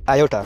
Iota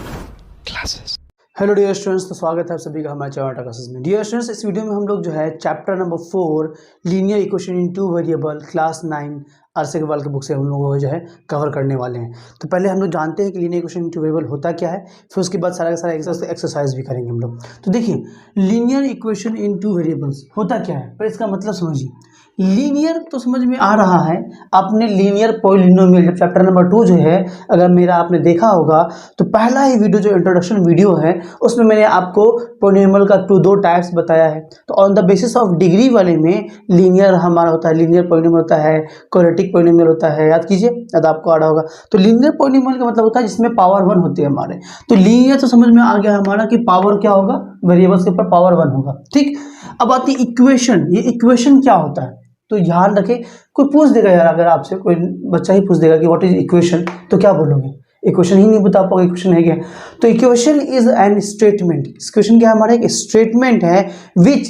classes. Hello dear students, तो स्वागत है आप सभी का हमारे आयोटा क्लासेस में। डियर स्टूडेंट्स, इस वीडियो में हम लोग जो है chapter number 4 linear equation in 2 variable class 9 R S Agarwal के बुक से हम लोग जो है कवर करने वाले हैं। तो पहले हम लोग जानते हैं कि लीनियर इक्वेशन इन 2 वेरिएबल होता क्या है, फिर उसके बाद सारा का सारा एक्सरसाइज भी करेंगे हम लोग। तो देखिए, लीनियर इक्वेशन इन 2 वेरिएबल्स होता क्या है, पर इसका मतलब समझिए। लीनियर तो समझ में आ रहा है, आपने लीनियर पॉलिनोमियल जब चैप्टर नंबर 2 जो है अगर मेरा आपने देखा होगा तो पहला ही वीडियो जो इंट्रोडक्शन वीडियो है उसमें मैंने आपको पॉलिनोमियल का दो टाइप्स बताया है। तो on the basis of degree वाले में लीनियर हमारा होता है, लीनियर पॉलिनोमियल होता है, क्वाड्रेटिक पॉलिनोमियल होता है, याद कीजिए, याद आपको आ रहा होगा। तो लीनियर पॉलिनोमियल का मतलब होता है जिसमें पावर 1 होती है हमारे। तो लीनियर तो समझ में आ गया हमारा कि पावर क्या होगा, वेरिएबल्स के ऊपर पावर 1 होगा, ठीक। अब आती इक्वेशन, ये इक्वेशन क्या होता है तो ध्यान रखें। कोई पूछ देगा यार, अगर आपसे कोई बच्चा ही पूछ देगा कि व्हाट इज इक्वेशन, तो क्या बोलोगे? इक्वेशन ही नहीं बता पाओगे इक्वेशन है क्या। तो equation is an statement, equation क्या हमारा एक स्टेटमेंट है which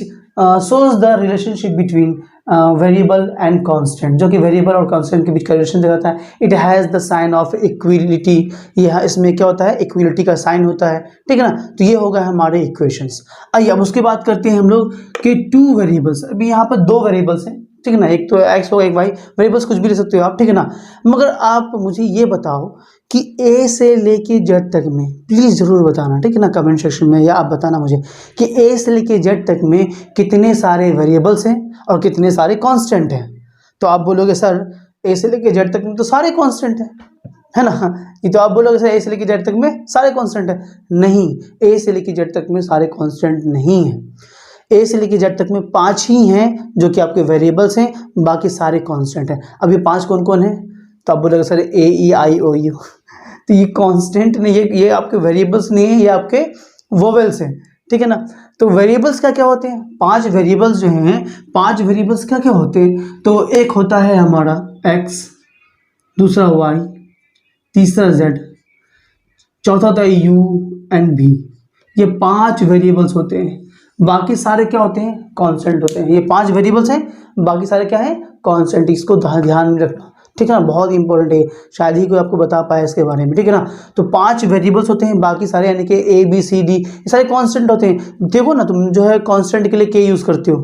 shows the relationship between variable and constant, जो कि वेरिएबल और कांस्टेंट के बीच का रिलेशन दिखाता है। It has the sign of equality, यह इसमें क्या होता है, इक्विलिटी का साइन होता है, ठीक है ना। तो ये होगा हमारे इक्वेशंस। आइए अब उसके बाद करते हैं हम लोग कि 2 वेरिएबल्स, अभी यहाँ पर 2 वेरिएबल्स हैं, ठीक है ना, एक तो एक्स होगा एक वाई, वेरिएबल्स कुछ भी ले सकते हो आप, ठीक है ना। मगर आप मुझे ये बताओ कि ए से लेके जेड तक में, प्लीज़ ज़रूर बताना, ठीक है ना, कमेंट सेक्शन में, या आप बताना मुझे कि ए से लेके जेड तक में कितने सारे वेरिएबल्स हैं और कितने सारे कांस्टेंट हैं। तो आप बोलोगे सर ए से लेके जेड तक में तो सारे कांस्टेंट हैं, है ना। ये तो आप बोलोगे सर ए से लेके जेड तक में सारे कांस्टेंट हैं। नहीं, ए से लेके जेड तक में सारे कांस्टेंट नहीं हैं। ए से लेके जेड तक में 5 ही हैं जो कि आपके वेरिएबल्स हैं, बाकी सारे कांस्टेंट हैं। अब ये 5 कौन कौन है? तो आप बोलोगे sir A E I O you, तो ये कांस्टेंट नहीं, ये आपके वेरिएबल्स नहीं है, ये आपके वोवेल्स हैं, ठीक है ना। तो वेरिएबल्स क्या क्या होते हैं? 5 वेरिएबल्स जो हैं, 5 वेरिएबल्स क्या क्या होते हैं? तो एक होता है हमारा एक्स, दूसरा वाई, तीसरा जेड, चौथा होता है यू एंड भी। ये 5 वेरिएबल्स होते हैं, बाकी सारे क्या होते हैं, कांस्टेंट होते हैं। ये 5 वेरिएबल्स हैं, बाकी सारे क्या है, कांस्टेंट। इसको ध्यान में रखना, ठीक है ना, बहुत इंपॉर्टेंट है, शायद ही कोई आपको बता पाए इसके बारे में, ठीक है ना। तो 5 वेरिएबल्स होते हैं, बाकी सारे यानी कि ए बी सी डी ये सारे कांस्टेंट होते हैं। देखो ना, तुम जो है कांस्टेंट के लिए के यूज़ करते हो,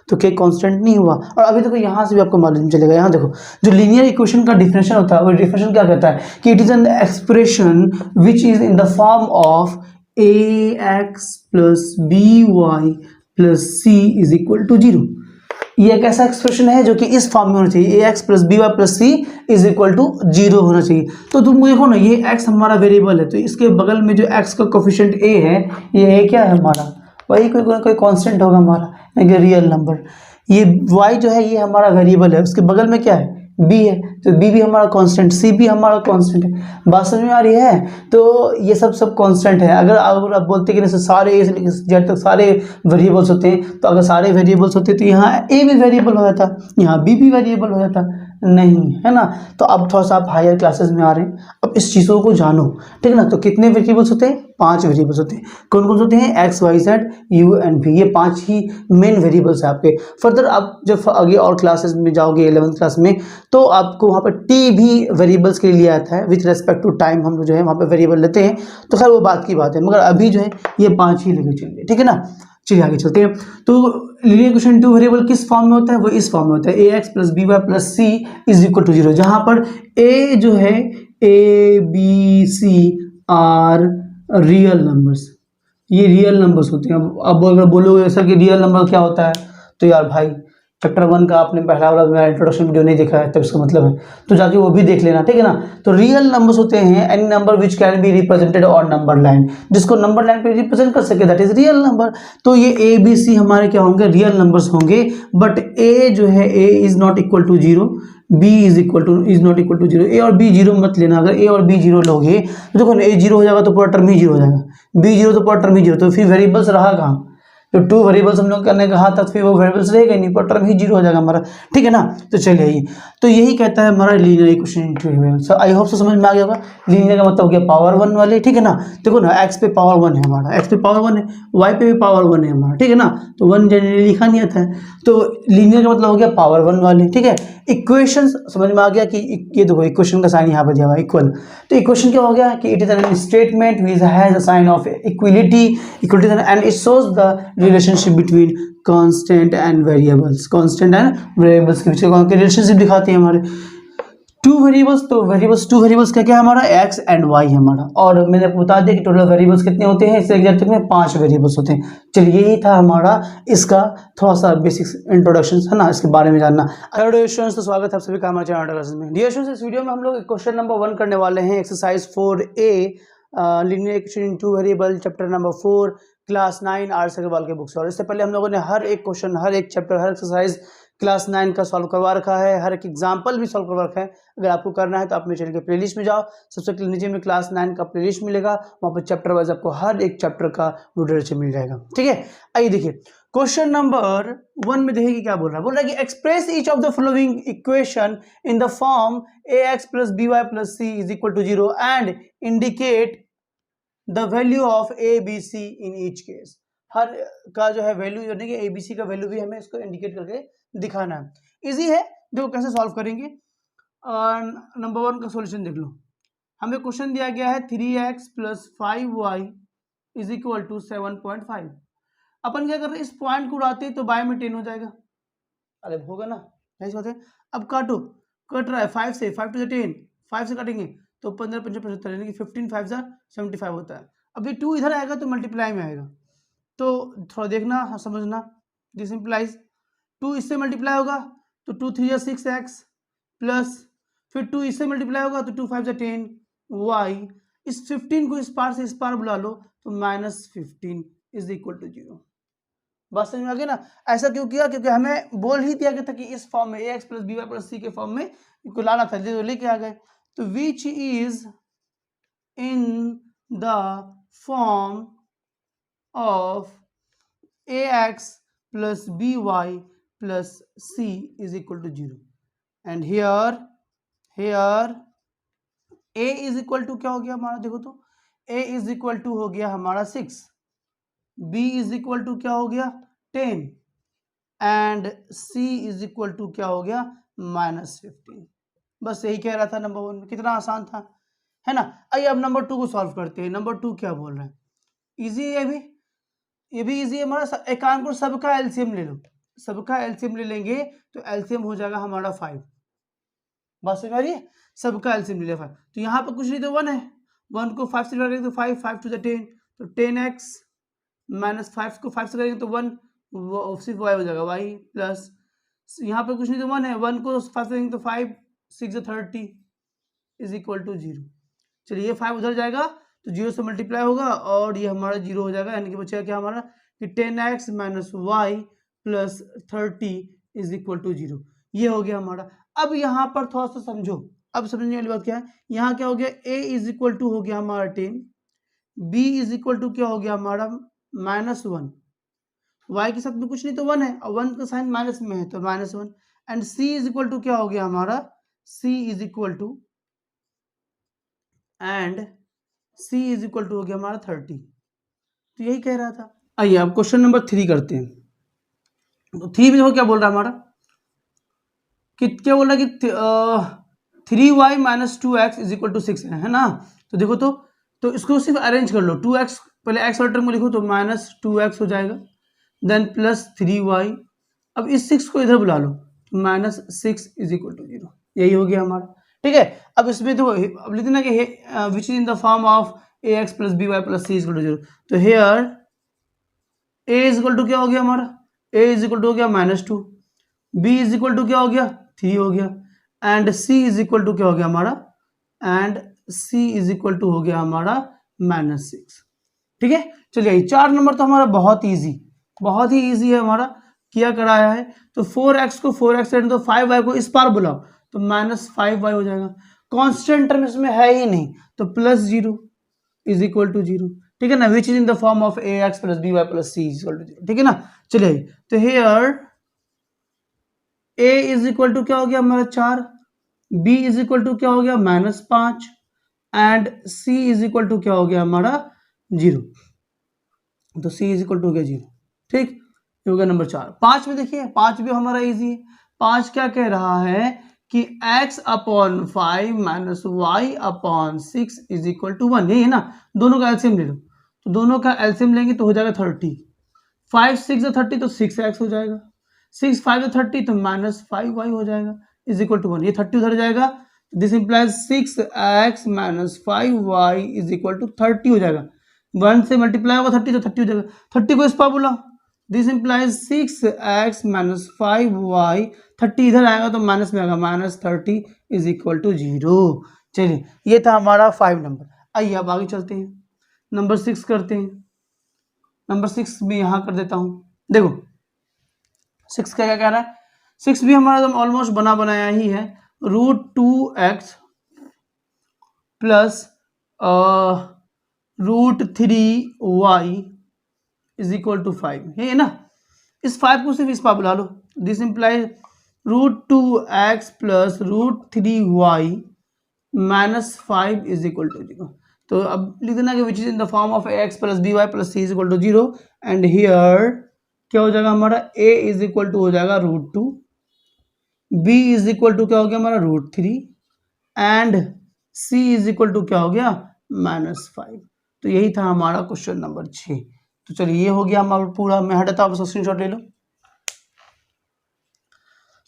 तो के कांस्टेंट नहीं हुआ। और अभी देखो यहाँ से भी आपको मालूम चलेगा, यहाँ देखो जो लीनियर इक्वेशन का डिफिनेशन होता है, वो डिफिनेशन क्या कहता है कि it is an expression which is in the form of ax plus b y plus c is equal to 0। ये एक ऐसा एक्सप्रेशन है जो कि इस फॉर्म में होना चाहिए, ax plus b y plus c is equal to 0 होना चाहिए। तो तुम देखो ना, ये x हमारा वेरिएबल है, तो इसके बगल में जो x का कोफिशिएंट a है, ये a क्या है हमारा, वही कोई कांस्टेंट होगा हमारा, यानी रियल नंबर। ये y जो है ये हमारा वेरिएबल है, उसके बगल में क्या है, b है, तो b भी हमारा कांस्टेंट, c भी हमारा कांस्टेंट है। बात समझ में आ रही है? तो ये सब कांस्टेंट है। अगर आप बोलते कि सारे ए से जेड तक सारे वेरिएबल्स होते हैं, तो अगर सारे वेरिएबल्स होते तो यहाँ a भी वेरिएबल हो जाता, यहाँ b भी वेरिएबल हो जाता, नहीं, है ना। तो अब थोड़ा सा आप हायर क्लासेस में आ रहे हैं, अब इस चीज़ों को जानो, ठीक है ना। तो कितने वेरिएबल्स होते हैं? 5 वेरिएबल्स होते हैं। कौन कौन से होते हैं? X y z u and भी, ये 5 ही मेन वेरिएबल्स है आपके। फर्दर आप जब आगे और क्लासेस में जाओगे 11th क्लास में, तो आपको वहाँ पर टी भी वेरिएबल्स के लिए आता है, विथ रेस्पेक्ट टू टाइम हम लोग जो है वहाँ पर वेरिएबल लेते हैं। तो खैर वो बात की बात है, मगर अभी जो है ये 5 ही लेके चलिए, ठीक है ना। चलिए आगे चलते हैं। तो लीनियर इक्वेशन 2 वेरिएबल किस फॉर्म में होता है? वो इस फॉर्म में होता है, a x plus b y plus c is equal to 0, जहाँ पर ए जो है a b c are real numbers, ये रियल नंबर्स होते हैं। अब अगर बोलोगे सर कि रियल नंबर क्या होता है, तो यार भाई चैप्टर 1 का आपने पहला वाला मेरा इंट्रोडक्शन वीडियो नहीं देखा है, तब इसका मतलब है तो जाके वो भी देख लेना, ठीक है ना। तो रियल नंबर्स होते हैं any number which can be represented on number line, जिसको नंबर लाइन पे रिप्रेजेंट कर सके, दैट इज रियल नंबर। तो ये ए बी सी हमारे क्या होंगे, रियल नंबर्स होंगे। बट ए जो है a is not equal to 0, b is not equal to 0। A और बी 0 मत लेना, अगर ए और बी 0 लोगे तो देखो ना, ए 0 हो जाएगा तो पूरा टर्म ही 0 हो जाएगा, बी 0 तो पूरा टर्म ही 0, तो फिर वेरिएबल्स रहा कहाँ? जो 2 वेरिएबल्स हम लोग करने कहा था, फिर वो वेरिएबल्स रहेगा नहीं, पर टर्म ही 0 हो जाएगा हमारा, ठीक है ना। तो चलिए ये तो यही कहता है हमारा linear equation in 2 variables. So I hope से समझ में आ गया होगा। लीनियर का मतलब हो गया पावर 1 वाले, ठीक है ना। देखो ना, एक्स पे पावर 1 है हमारा, एक्स पे पावर 1 है, वाई पे भी पावर 1 है हमारा, ठीक है ना। तो 1 जनरली लिखा नहीं आता है, तो लीनियर का मतलब हो गया पावर 1 वाले, ठीक है। इक्वेशन समझ में आ गया कि ये देखो इक्वेशन का साइन यहाँ पे दिया हुआ है इक्वल, तो इक्वेशन क्या हो गया कि it is an statement which has a sign of equality and it shows the relationship between constant and variables, constant and variables के बीच का रिलेशनशिप दिखाते हैं हमारे टू वेरिएबल्स। तो वेरिएबल्स टू वेरिएबल्स क्या क्या है हमारा एक्स एंड वाई है हमारा, और मैंने आपको बता दिया कि टोटल वेरिएबल्स कितने होते हैं, इस एग्जाम्पल में 5 वेरिएबल्स होते हैं। चलिए यही था हमारा इसका थोड़ा सा बेसिक्स इंट्रोडक्शन है ना, इसके बारे में जानना। हेलो स्टूडेंट्स, तो स्वागत है आप सभी का हमारे चैनल क्लासेस में। डियर स्टूडेंट्स, इस वीडियो में हम लोग क्वेश्चन नंबर 1 करने वाले हैं, exercise 4A linear equation in two variable, chapter number 4, class 9 R Agarwal के बुक से। और इससे पहले हम लोगों ने हर एक क्वेश्चन, हर एक चैप्टर, हर एक्सरसाइज क्लास 9 का सॉल्व करवा रखा है, हर एक एग्जाम्पल भी सॉल्व करवा रखा है। अगर आपको करना है तो आप मेरे चैनल के प्लेलिस्ट में जाओ, सबसे नीचे में क्लास 9 का प्लेलिस्ट मिलेगा, वहाँ पर चैप्टर वाइज आपको हर एक चैप्टर का वीडियो मिल जाएगा। ठीक है, आइए देखिए क्वेश्चन नंबर 1 में देखिए क्या बोल रहा है कि express each of the following equation in the form ax + by + c = 0 and indicate the value of a b c in each case. हर का जो है वैल्यू यानी कि ए बी सी का वैल्यू भी हमें इसको इंडिकेट करके दिखाना है। इजी है, देखो कैसे सॉल्व करेंगे। नंबर 1 का सॉल्यूशन देख लो, हमें क्वेश्चन दिया गया है 3x + 5y = 7.5। अपन क्या कर रहे हैं, इस पॉइंट को उड़ाते तो बाय में 10 हो जाएगा, अरे होगा ना, ऐसे होते। अब काटो, कट रहा है 5 से, 5 to the 10, 5 से काटेंगे तो 15 × 5 = 75, यानी कि 15 × 5 = 75 होता है। अब ये 2 इधर आएगा तो मल्टीप्लाई में आएगा, तो थोड़ा देखना, हाँ समझना। दिस इंप्लाइज 2 इससे मल्टीप्लाई होगा तो 2 × 3 = 6x प्लस फिर 2 इससे मल्टीप्लाई होगा तो 2 × 5 = 10 y। इस 15 को इस पार से इस पार बुला लो तो -15 = 0। बात समझ में आ गई ना। ऐसा क्यों किया, क्योंकि हमें बोल ही दिया गया था कि इस फॉर्म में ax + by + c के फॉर्म में इनको लाना था, जो लेके आ गए। तो which is in the form of ax + by + c = 0 and here a = क्या हो गया हमारा, देखो तो a = हो गया हमारा 6, b = क्या हो गया 10 एंड c = क्या हो गया -15। बस यही कह रहा था नंबर 1 में, कितना आसान था, है ना। आइए अब नंबर 2 को सॉल्व करते हैं। नंबर 2 क्या बोल रहे हैं, इजी है, ये भी इजी है हमारा। एक काम करो, सबका एलसीएम ले लो, सबका एलसीएम ले लेंगे तो एलसीएम हो जाएगा हमारा 5। बात समझ आ रही है, सबका एलसीएम ले लिया 5, तो यहाँ पर कुछ नहीं तो 1 है, 1 को 5 से डिवाइड करेंगे तो 5, 5 to the 10, तो 10x - 5 को 5 से करेंगे तो 1, सिर्फ y हो जाएगा y प्लस यहाँ पर कुछ नहीं तो 1 है, 1 को 5 से करेंगे तो 5, 6 × 30 = 0। चलिए ये 5 उधर जाएगा तो 0 से मल्टीप्लाई होगा और ये हमारा 0 हो जाएगा, यानी कि बचेगा क्या हमारा कि 10x - y + 30 = 0। ये हो गया हमारा। अब यहाँ पर थोड़ा सा समझो, अब समझने वाली बात क्या है, यहाँ क्या हो गया, a = हो गया हमारा 10, b = क्या हो गया हमारा -1, y के साथ में कुछ नहीं तो 1 है और 1 का साइन माइनस में है तो -1, एंड c = क्या हो गया हमारा, c = हो गया हमारा 30। तो यही कह रहा था। आइए अब क्वेश्चन नंबर 3 करते हैं। तो 3 में देखो क्या बोल रहा है हमारा, कि क्या बोल रहा है कि 3y - 2x = 6 है ना। तो देखो तो इसको सिर्फ अरेंज कर लो, 2x पहले x वाले टर्म में लिखो तो -2x हो जाएगा, देन +3y। अब इस 6 को इधर बुला लो, -6 = 0, यही हो गया हमारा। ठीक है, अब इसमें तो अब लिख देना कि which is in the form of ax + by + c = 0। तो हेयर a = क्या हो गया हमारा, a = हो गया -2, b = क्या हो गया 3 हो गया, एंड c = क्या हो गया हमारा, एंड c = हो गया हमारा -6। ठीक है, चलिए 4 नंबर तो हमारा बहुत ही इजी है हमारा, किया कराया है। तो 4x को 4x तो 5y को इस पार बुलाओ तो -5y हो जाएगा। कांस्टेंट टर्म इसमें है ही नहीं तो +0 = 0। ठीक है ना, विच is in the form of ax + by + c = 0। ठीक है ना, चलिए तो हेयर a = क्या हो गया हमारा 4, b = क्या हो गया -5 एंड c = क्या हो गया हमारा 0। तो c = हो गया 0। ठीक, ये हो गया नंबर 4। 5 में देखिए, 5 भी हमारा इजी है। 5 क्या कह रहा है कि x upon 5 minus y upon 6 is equal to 1, यही है ना। दोनों का एलसीएम ले लो, तो दोनों का एलसीएम लेंगे तो हो जाएगा 30। 5 6 30 तो 6x हो जाएगा, 6 5 30 तो माइनस 5y हो जाएगा इज इक्वल टू 1। ये 30 उधर जाएगा, this implies 6x minus 5y is equal to 30 हो जाएगा। 1 से मल्टीप्लाई होगा 30 तो 30 हो जाएगा, 30 को इस पार बुलाओ, this implies 6x minus 5y, 30 इधर आएगा तो माइनस में आएगा, माइनस 30 इज इक्वल टू 0। चलिए ये था हमारा 5 नंबर। आइए अब आगे चलते हैं, नंबर 6 करते हैं। नंबर 6 भी यहाँ कर देता हूँ। देखो 6 का क्या कह रहा है, 6 भी हमारा तो ऑलमोस्ट बना बनाया ही है। √2x plus √3y is equal to 5 है ना। इस 5 को सिर्फ इस पार बुला लो, this implies √2x plus √3y minus 5 is equal to 0। तो अब लिख देना कि which is in the form of ax plus by plus c is equal to 0 and here क्या हो जाएगा हमारा, a इज इक्वल टू हो जाएगा √2, b इज इक्वल टू क्या हो गया हमारा √3 and c is equal to क्या हो गया -5। तो यही था हमारा क्वेश्चन नंबर 6। तो चलिए ये हो गया हमारा पूरा, मैं हटाता हूँ, स्क्रीनशॉट ले लो।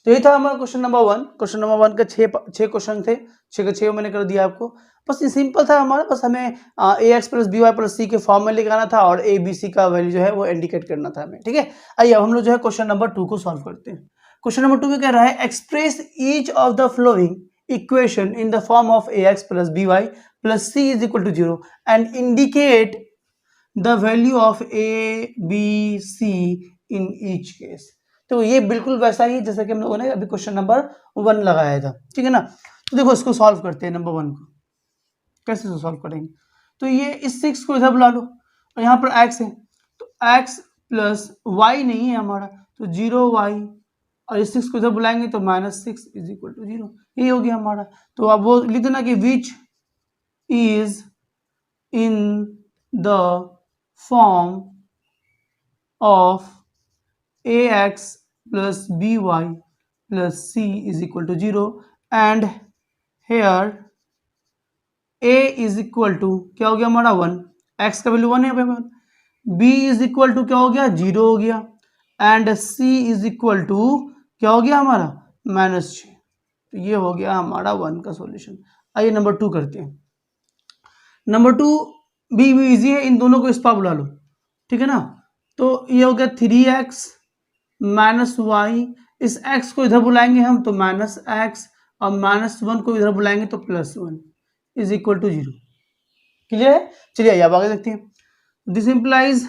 तो ये था हमारा क्वेश्चन नंबर 1। क्वेश्चन नंबर 1 के 6 क्वेश्चन थे, 6 के 6 मैंने कर दिया आपको। बस ये सिंपल था हमारा, बस हमें ax plus by plus c के फॉर्म में लेकर था और a b c का वैल्यू जो है वो इंडिकेट करना था हमें, ठीक है। आइए अब हम लोग जो है क्वेश्चन नंबर 2 को सॉल्व करते हैं। क्वेश्चन नंबर 2 में कह रहा है express each of the following equation in the form of ax plus by plus c is equal to 0 and indicate the value of a b c in each case. तो ये बिल्कुल वैसा ही जैसा कि हम लोगों ने अभी क्वेश्चन नंबर 1 लगाया था, ठीक है ना। तो देखो इसको सॉल्व करते हैं, नंबर 1 को कैसे सॉल्व करेंगे। तो ये इस 6 को इधर बुला लो और यहाँ पर x है, तो x प्लस y नहीं है हमारा, तो 0y, और इस 6 को इधर बुलाएंगे तो -6 इज इक्वल टू 0। ये हो गया हमारा। तो अब वो लिख देना कि which is in the form of ax plus by plus c is equal to 0 and here a is equal to क्या हो गया हमारा 1, x का वैल्यू 1 है, b is equal to क्या हो गया 0 हो गया and c is equal to क्या हो गया हमारा -6। तो ये हो गया हमारा 1 का सॉल्यूशन। आइए नंबर 2 करते हैं। नंबर 2 भी इजी है, इन दोनों को इस पार बुला लो, ठीक है ना। तो ये हो गया 3x माइनस वाई, इस x को इधर बुलाएंगे हम तो -x और -1 को इधर बुलाएंगे तो +1 इज इक्वल टू 0। क्लियर है। चलिए अब आगे देखते हैं। दिस इंप्लाइज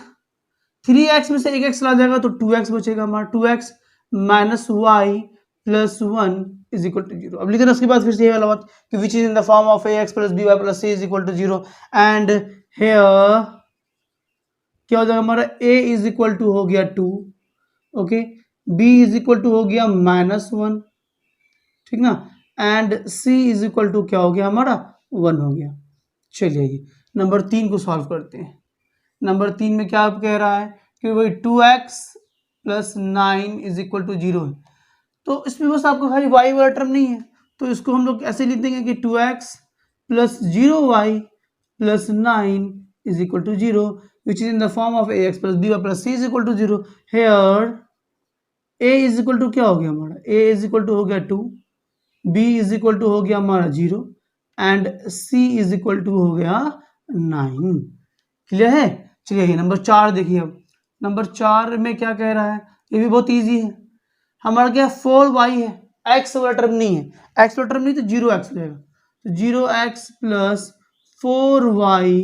3x में से एक x चला जाएगा तो 2x बचेगा हमारा, 2x minus y plus 1 is equal to 0। अब लिख देना उसके बाद फिर से ये वाला बात कि which is in the form of ax plus by plus c is equal to 0 and here क्या हो जाएगा हमारा a इज इक्वल टू हो गया 2, okay, b is equal to हो गया -1, ठीक ना, and c is equal to क्या हो गया हमारा 1 हो गया। चलिए नंबर 3 को सॉल्व करते हैं। नंबर 3 में क्या आप कह रहा है कि वही 2x plus 9 is equal to 0 है। तो इसमें बस आपको खाली y वाला टर्म नहीं है, तो इसको हम लोग ऐसे लिख देंगे कि 2x plus 0y plus 9 is equal to 0 which is in the form of ax plus by plus c is equal to 0। here a is equal to क्या हो गया हमारा, a is equal to हो गया 2, b is equal to हो गया हमारा 0 and c is equal to हो गया 9। क्लियर है। चलिए नंबर 4 देखिए। अब नंबर 4 में क्या कह रहा है, ये भी बहुत इजी है। हमारा क्या 4y है, x वाला टर्म नहीं है, x वाला टर्म नहीं तो 0x हो जाएगा, तो 0x प्लस 4y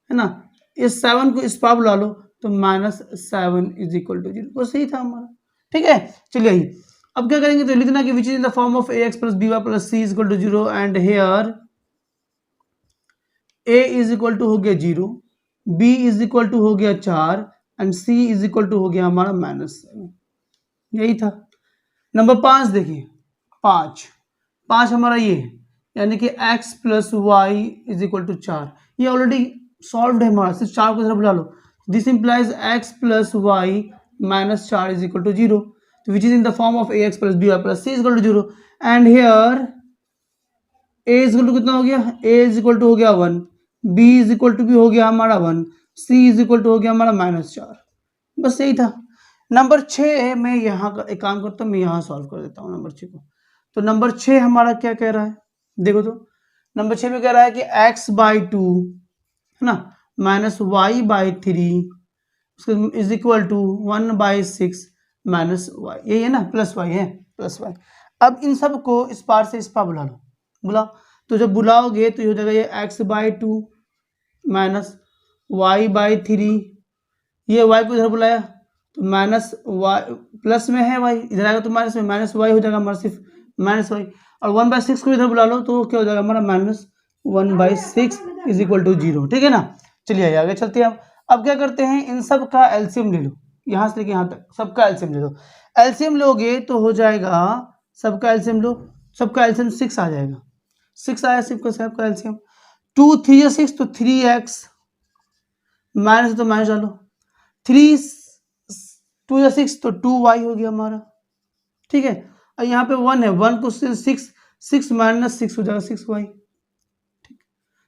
है ना, इस 7 को इस पार बुला लो तो -7 इज इक्वल टू 0। वो सही था हमारा, ठीक है। चलिए अब क्या करेंगे, तो लिखना कि which is in the form of ax plus by plus c is equal to 0 and here a is equal to हो गया 0, b इज इक्वल टू हो गया 4 and c is equal to हो गया हमारा -7। यही था। नंबर 5 देखिए, 5 हमारा ये है, यानी कि x plus y is equal to 4। ये ऑलरेडी सॉल्व है हमारा, सिर्फ 4 को इधर बुला लो। This implies x plus y minus 4 is equal to 0। तो which is in the form of ax plus b y plus c is equal to 0 and here a is equal to कितना हो गया, a इज इक्वल टू हो गया 1, b is equal to भी हो गया हमारा 1, c इज इक्वल टू हो गया हमारा -4। बस यही था। नंबर 6 में यहाँ का एक काम करता हूँ, मैं यहाँ सॉल्व कर देता हूँ नंबर 6 को। तो नंबर 6 हमारा क्या कह रहा है, देखो तो नंबर 6 में कह रहा है कि x/2 है ना minus y/3 is equal to 1/6 minus y, यही है ना, प्लस वाई है, प्लस वाई। अब इन सब को इस पार से इस पार बुला लो, बुलाओ। तो जब बुलाओगे तो ये हो जाएगा ये x/2 माइनस y/3, ये y को इधर बुलाया तो माइनस वाई, प्लस में है y, इधर आएगा तो माइनस में, माइनस वाई हो जाएगा हमारा सिर्फ माइनस वाई। और 1/6 को इधर बुला लो तो क्या हो जाएगा हमारा -1/6 इज इक्वल टू 0। ठीक है ना, चलिए आगे चलते हैं। अब क्या करते हैं, इन सब का एलसीएम ले लो, यहाँ से लेके यहाँ तक सबका एलसीएम ले लो। एलसीएम लोगे तो हो जाएगा, सबका एलसीएम लो, सबका एलसीएम 6 आ जाएगा, 6 आया सबका एलसीएम। 2 3 या 6 तो 3x माइनस तो माइनस डालो, 3 2 या 6 तो 2y हो गया हमारा। ठीक है, और यहाँ पे 1 है, 1 को 6 माइनस 6 हो जाएगा 6y।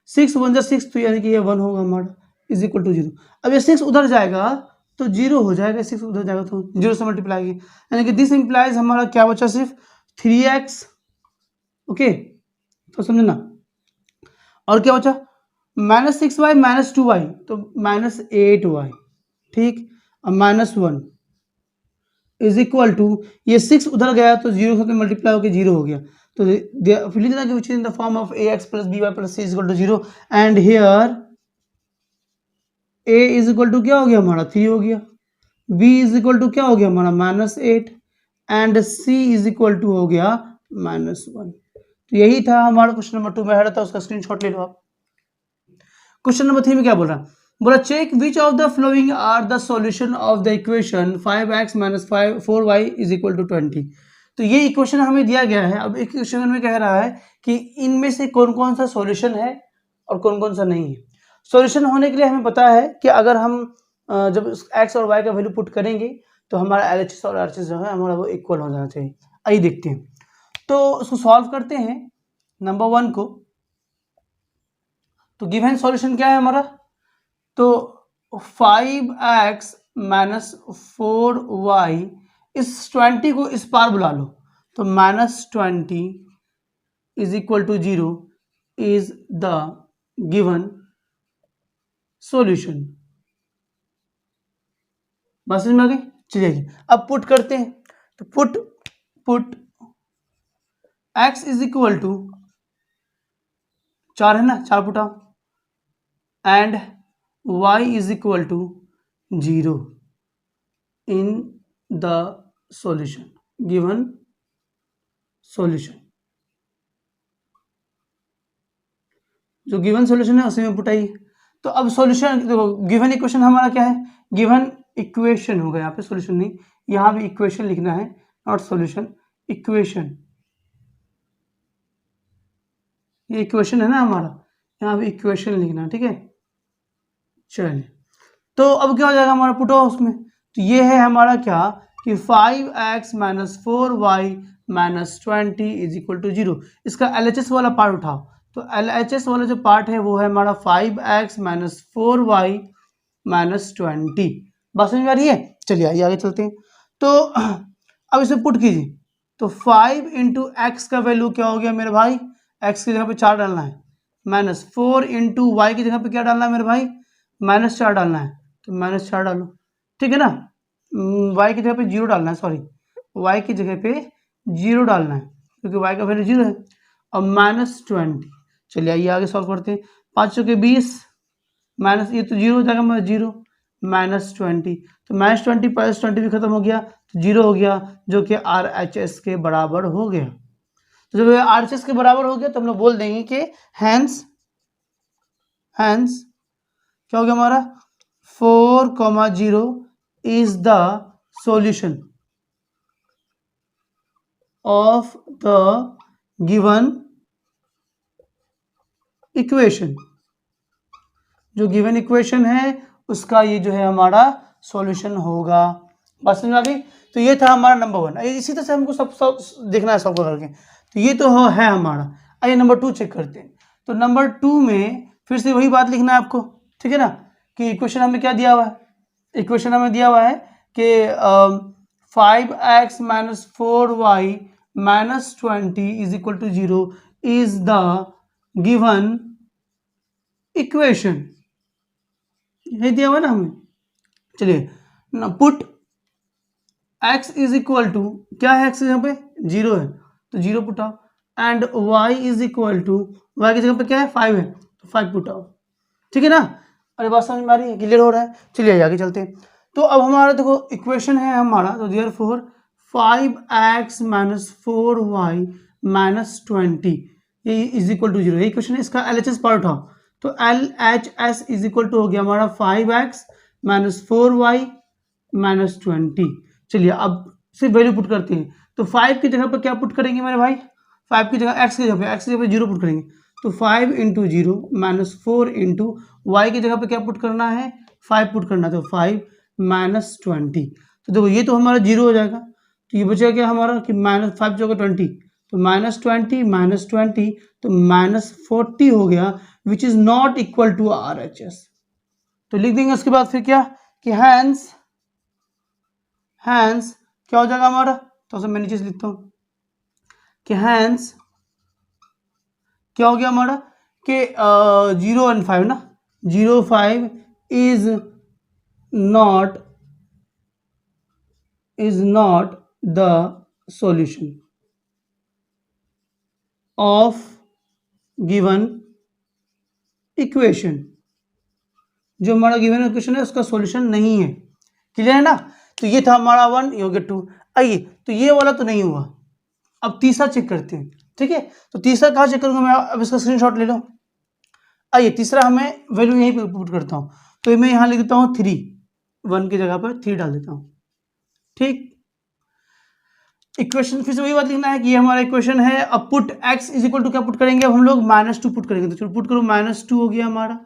6 1 जा 6 तो यानी कि ये 1 होगा हमारा इज इक्वल टू 0। अब ये 6 उधर जाएगा तो 0 हो जाएगा, 6 उधर जाएगा तो 0 से मल्टीप्लाई की, यानी कि दिस इंप्लाइज हमारा क्या बचा, सिर्फ 3x। ओके, तो समझे ना। और क्या बचा, -6y -2y तो -8y। ठीक, और -1 इज इक्वल टू, ये 6 उधर गया तो 0 से मल्टीप्लाई होकर 0 हो गया। तो फिर लिखना कि which is in the form of ax plus by plus c is equal to 0 and here a is equal to क्या हो गया हमारा 3 हो गया, b इज इक्वल टू क्या हो गया हमारा -8 and c is equal to हो गया -1। तो यही था हमारा क्वेश्चन नंबर 2 में है था, उसका स्क्रीनशॉट ले लो आप। क्वेश्चन नंबर 3 में क्या बोल रहा है, बोला check which of the following are the solution of the equation 5x minus 4y is equal to 20। तो ये इक्वेशन हमें दिया गया है। अब एक क्वेश्चन में कह रहा है कि इनमें से कौन कौन सा सॉल्यूशन है और कौन कौन सा नहीं है। सॉल्यूशन होने के लिए हमें पता है कि अगर हम जब x और y का वैल्यू पुट करेंगे तो हमारा LHS और RHS जो है हमारा वो इक्वल हो जाना चाहिए। आइए देखते हैं, तो उसको सॉल्व करते हैं नंबर 1 को। तो गिवन सॉल्यूशन क्या है हमारा, तो 5x माइनस 4y, इस 20 को इस पार बुला लो तो -20 is equal to 0 is the given solution. बस समझ में आ गई। चलिए अब पुट करते हैं, तो put x is equal to 4 है ना, 4 पुटा and y is equal to 0 in the solution, given solution. जो गिवन सॉल्यूशन है उसी में पुटाइए। तो अब सॉल्यूशन देखो, गिवन इक्वेशन हमारा क्या है, गिवन इक्वेशन होगा, यहाँ पे सॉल्यूशन नहीं, यहाँ भी इक्वेशन लिखना है, नॉट सॉल्यूशन, इक्वेशन। ये इक्वेशन है ना हमारा, यहाँ भी इक्वेशन लिखना है। ठीक है, चलिए तो अब क्या हो जाएगा हमारा, पुट हो उसमें। तो ये है हमारा क्या कि 5x minus 4y minus 20 is equal to 0। इसका LHS वाला पार्ट उठाओ, तो LHS वाला जो पार्ट है वो है हमारा 5x माइनस 4y माइनस 20। बात समझ में आ रही है। चलिए आइए आगे चलते हैं। तो अब इसे पुट कीजिए, तो 5 इंटू एक्स का वैल्यू क्या हो गया मेरे भाई, x की जगह पे 4 डालना है, माइनस 4 इंटू वाई की जगह पे क्या डालना है मेरे भाई, -4 डालना है, तो -4 डालो। ठीक है ना, y की जगह पे 0 डालना है, सॉरी y की जगह पे 0 डालना है क्योंकि y का वैल्यू 0 है, और -20। चलिए आइए आगे सॉल्व करते हैं। 5 चौके 20 माइनस, ये तो 0 हो जाएगा, -0 -20, तो -20 प्लस 20 भी खत्म हो गया तो 0 हो गया, जो कि RHS के बराबर हो गया। तो जब RHS के बराबर हो गया तो हम लोग बोल देंगे कि हैंस क्या हो गया हमारा, 4,0 is the solution of the given equation. जो गिवन इक्वेशन है उसका ये जो है हमारा सॉल्यूशन होगा। बात समझ में आ गई। तो ये था हमारा नंबर 1। इसी तरह से हमको सब देखना है सॉल्व करके। तो ये तो है हमारा। आइए नंबर 2 चेक करते हैं। तो नंबर 2 में फिर से वही बात लिखना है आपको, ठीक है ना, कि इक्वेशन हमें क्या दिया हुआ है। इक्वेशन हमें दिया हुआ है कि 5x minus 4y minus 20 is equal to 0 is the given equation. ये दिया हुआ ना हमें। चलिए ना, put x is equal to, क्या है x यहाँ पे 0 है तो 0 पुट आओ, and y is equal to, y की जगह पे क्या है 5 है तो 5 पुट आओ, ठीक है ना। अरे बात समझ में आ रही है, क्लियर हो रहा है। चलिए आगे चलते हैं। तो अब हमारा देखो इक्वेशन है हमारा, तो therefore 5x minus 4y minus 20 ये इज इक्वल टू 0, ये इक्वेशन है। इसका LHS पार्ट उठाओ, तो LHS इज इक्वल टू हो गया हमारा 5x माइनस 4y माइनस 20। चलिए अब सिर्फ वैल्यू पुट करते हैं। तो 5 की जगह पर क्या पुट करेंगे मेरे भाई, 5 की जगह x की जगह पे 0 पुट करेंगे। तो 5 इंटू 0 माइनस 4 इंटू वाई की जगह पे क्या पुट करना है 5 पुट करना है, तो 5 माइनस 20। तो देखो ये तो हमारा 0 हो जाएगा, तो ये बचेगा क्या हमारा कि माइनस 5 जो होगा 20, तो माइनस 20 माइनस 20 तो माइनस 40 हो गया, which is not equal to RHS। तो लिख देंगे उसके बाद फिर क्या कि हैंस क्या हो जाएगा हमारा, तो मैं नीचे से लिखता हूं कि हैंस क्या हो गया हमारा कि 0 एंड 5 ना, 0 5 is not the solution of given equation. जो हमारा गिवन इक्वेशन है उसका सॉल्यूशन नहीं है, क्लियर है ना। तो ये था हमारा 1, ये हो गया 2। आइए तो ये वाला तो नहीं हुआ, अब तीसरा चेक करते हैं, ठीक है। तो तीसरा कहाँ चेक करूंगा मैं, अब इसका स्क्रीनशॉट ले लो। आइए तीसरा हमें वैल्यू यहीं पे पुट करता हूँ, तो मैं यहाँ लिख देता हूँ 3, 1 की जगह पर 3 डाल देता हूँ, ठीक। इक्वेशन फिर से वही बात लिखना है कि ये हमारा इक्वेशन है। अब put x is equal to क्या पुट करेंगे, अब हम लोग -2 पुट करेंगे, तो चलो पुट करो -2 हो गया हमारा।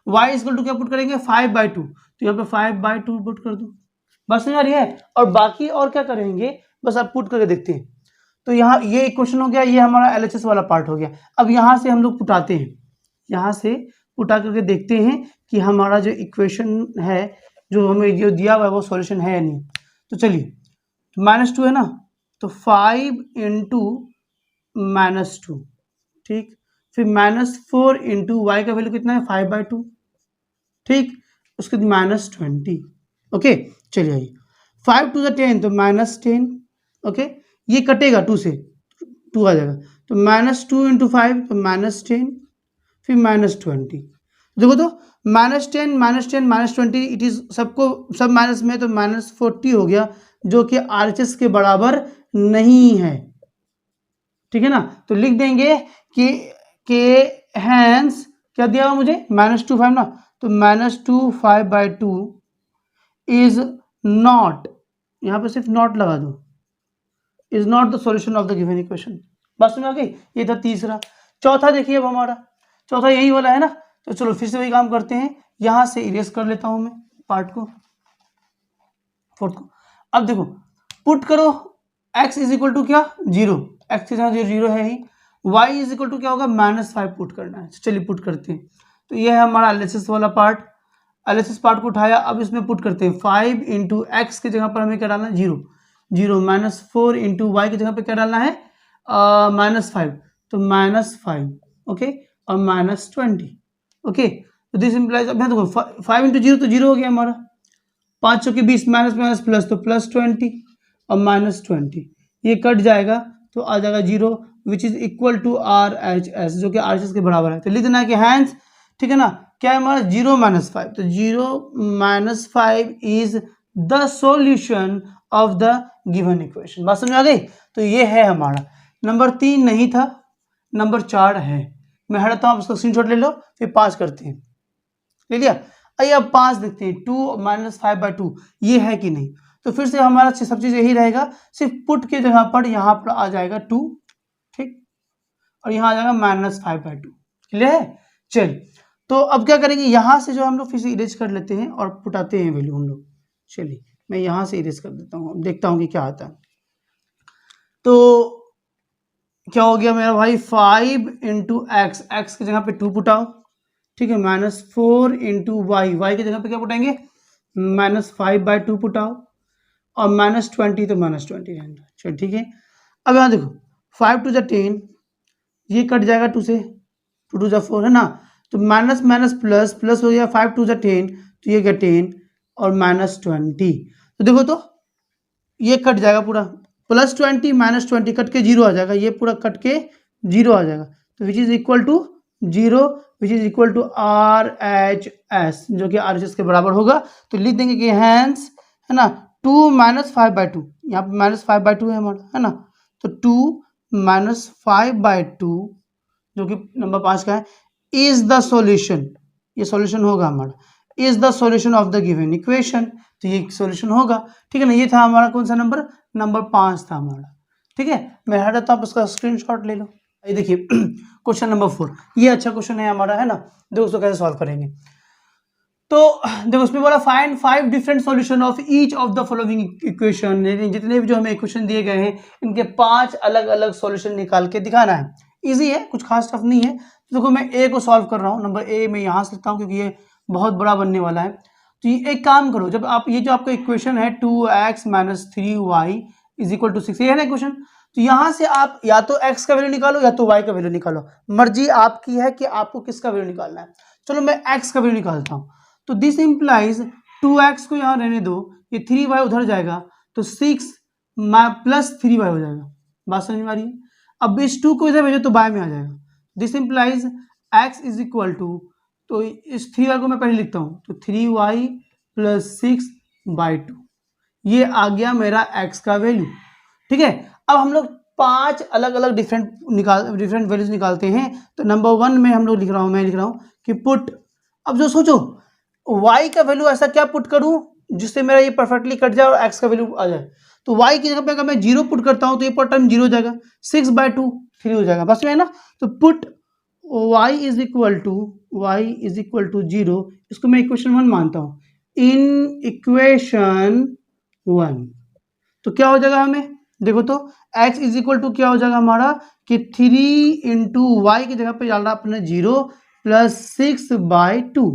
y इज इक्वल टू क्या पुट करेंगे 5/2, तो यहाँ पे 5/2 पुट कर दो, बस समझ आ रही है। और बाकी और क्या करेंगे बस आप पुट करके देखते हैं। तो यहाँ ये इक्वेशन हो गया, ये हमारा LHS वाला पार्ट हो गया। अब यहाँ से हम लोग पुटाते हैं, यहाँ से पुटा करके देखते हैं कि हमारा जो इक्वेशन है जो हमें जो दिया हुआ है वो सॉल्यूशन है या नहीं। तो चलिए -2 है ना, तो 5 इंटू -2, ठीक। फिर -4 इंटू वाई का वैल्यू कितना है 5/2, ठीक। उसके बाद -20, ओके। चलिए आइए 5 टू द 10 तो -10, ओके। ये कटेगा 2 से, 2 आ जाएगा, तो -2 इंटू 5 तो -10, फिर -20। देखो तो -10 -10 -20 इट इज सबको सब माइनस में, तो -40 हो गया, जो कि RHS के बराबर नहीं है, ठीक है ना। तो लिख देंगे कि हैंस क्या दिया हुआ मुझे -2 5 ना, तो -2 5/2 इज नॉट, यहाँ पे सिर्फ नॉट लगा दो, is not the solution of the given equation. बात समझ आ गई। ये था तीसरा। चौथा देखिए अब हमारा, चौथा यही वाला है ना, तो चलो फिर से वही काम करते हैं, यहां से इरेज कर लेता हूं मैं पार्ट को, फोर्थ को। अब देखो पुट करो x इज इक्वल टू क्या 0, x के जगह 0 है ही, y इज इक्वल टू क्या होगा -5 पुट करना है। चलिए पुट करते हैं। तो ये है हमारा LHS वाला पार्ट, LHS पार्ट को उठाया, अब इसमें पुट करते हैं 5 इंटू एक्स की जगह पर हमें क्या डालना है 0, 0 -4 इंटू वाई की जगह पर क्या डालना है -5, तो -5, ओके, और -20, ओके। तो दिस इंप्लाइज, अब देखो 5 इंटू 0 तो 0 हो गया हमारा, 5 चौके 20 माइनस माइनस प्लस तो +20 और -20, ये कट जाएगा तो आ जाएगा 0, which is equal to RHS, जो कि RHS के बराबर है। तो लिख देना है कि हैंस, ठीक है ना, क्या है हमारा 0 -5, तो 0 -5 is the solution of the given equation. बात समझ आ गई। तो ये है हमारा नंबर 3 नहीं था, नंबर 4 है। मैं हटाता हूँ, आप उसका स्क्रीनशॉट ले लो, फिर 5 करते हैं, ले लिया। आइए अब 5 देखते हैं, 2 -5/2 ये है कि नहीं। तो फिर से हमारा सब चीज यही रहेगा, सिर्फ पुट के जगह पर यहाँ पर आ जाएगा 2, ठीक, और यहाँ आ जाएगा -5/2, क्लियर है। चलिए तो अब क्या करेंगे, यहाँ से जो हम लोग फिर से इरेज कर लेते हैं और पुटाते हैं वैल्यू हम लोग। चलिए मैं यहाँ से इरेज कर देता हूँ, देखता हूँ कि क्या आता है। तो क्या हो गया मेरा भाई, 5 इंटू एक्स, एक्स की जगह पे 2 पुटाओ, ठीक है, -4 इंटू वाई, वाई की जगह पे क्या पुटाएंगे, -5/2 पुटाओ, और -20 तो -20 रहने दो। चलो ठीक है, अब यहाँ देखो 5 टू 10, ये कट जाएगा 2 से, 2 टू 4 है ना, तो माइनस माइनस प्लस, प्लस हो गया 5 टू 10, तो ये गया 10 और -20, तो देखो तो ये कट जाएगा पूरा, +20 -20 कट के 0 आ जाएगा, ये पूरा कट के 0 आ जाएगा, तो which is equal to 0, which is equal to RHS, जो कि RHS के बराबर होगा। तो लिख देंगे कि हैंस, है ना, 2 -5/2, यहाँ पे -5/2 है हमारा, है ना, तो 2 -5/2 जो कि नंबर 5 का है, इज द सॉल्यूशन, ये सॉल्यूशन होगा हमारा, is the solution of the given equation, तो ये सॉल्यूशन होगा, ठीक है ना। ये था हमारा कौन सा नंबर, नंबर 5 था हमारा, ठीक है। मैं हटा तो आप उसका स्क्रीनशॉट ले लो। ये देखिए क्वेश्चन नंबर 4, ये अच्छा क्वेश्चन है हमारा, है ना। देखो उसको कैसे सॉल्व करेंगे, तो देखो उसमें बोला find 5 different solution of each of the following equation, जितने भी जो हमें इक्वेशन दिए गए हैं इनके 5 अलग अलग सॉल्यूशन निकाल के दिखाना है। इजी है, कुछ खास टफ नहीं है। तो देखो मैं ए को सॉल्व कर रहा हूँ, नंबर ए मैं यहाँ से लेता हूँ क्योंकि ये बहुत बड़ा बनने वाला है। तो ये एक काम करो, जब आप ये जो आपका इक्वेशन है 2x - 3y = 6, ये है ना इक्वेशन, तो यहाँ से आप या तो x का वैल्यू निकालो या तो y का वैल्यू निकालो, मर्जी आपकी है कि आपको किसका वैल्यू निकालना है। चलो मैं x का वैल्यू निकालता हूँ, तो दिस इंप्लाइज 2x को यहाँ रहने दो, ये 3y उधर जाएगा, तो 6 + 3y हो जाएगा, बात समझ में आ रही है। अब इस 2 को इधर भेजो तो बाय में आ जाएगा, दिस इंप्लाइज x = तो इस 3y को मैं पहले लिखता हूँ, तो 3y + 6/2, ये आ गया मेरा x का वैल्यू, ठीक है। अब हम लोग 5 अलग अलग डिफरेंट वैल्यूज निकालते हैं। तो नंबर 1 में हम लोग मैं लिख रहा हूँ कि पुट, अब जो सोचो y का वैल्यू ऐसा क्या पुट करूं जिससे मेरा ये परफेक्टली कट जाए और x का वैल्यू आ जाए। तो y की जगह पे अगर मैं 0 पुट करता हूं तो ये पर टर्म 0 हो जाएगा, 6/2 3 हो जाएगा, बस में है ना। तो पुट y = 0, इसको मैं इक्वेशन 1 मानता हूं, इन इक्वेशन 1, तो क्या हो जाएगा हमें, देखो तो x = क्या हो जाएगा हमारा कि 3 इंटू वाई की जगह पे डाल रहा अपने 0 + 6/2,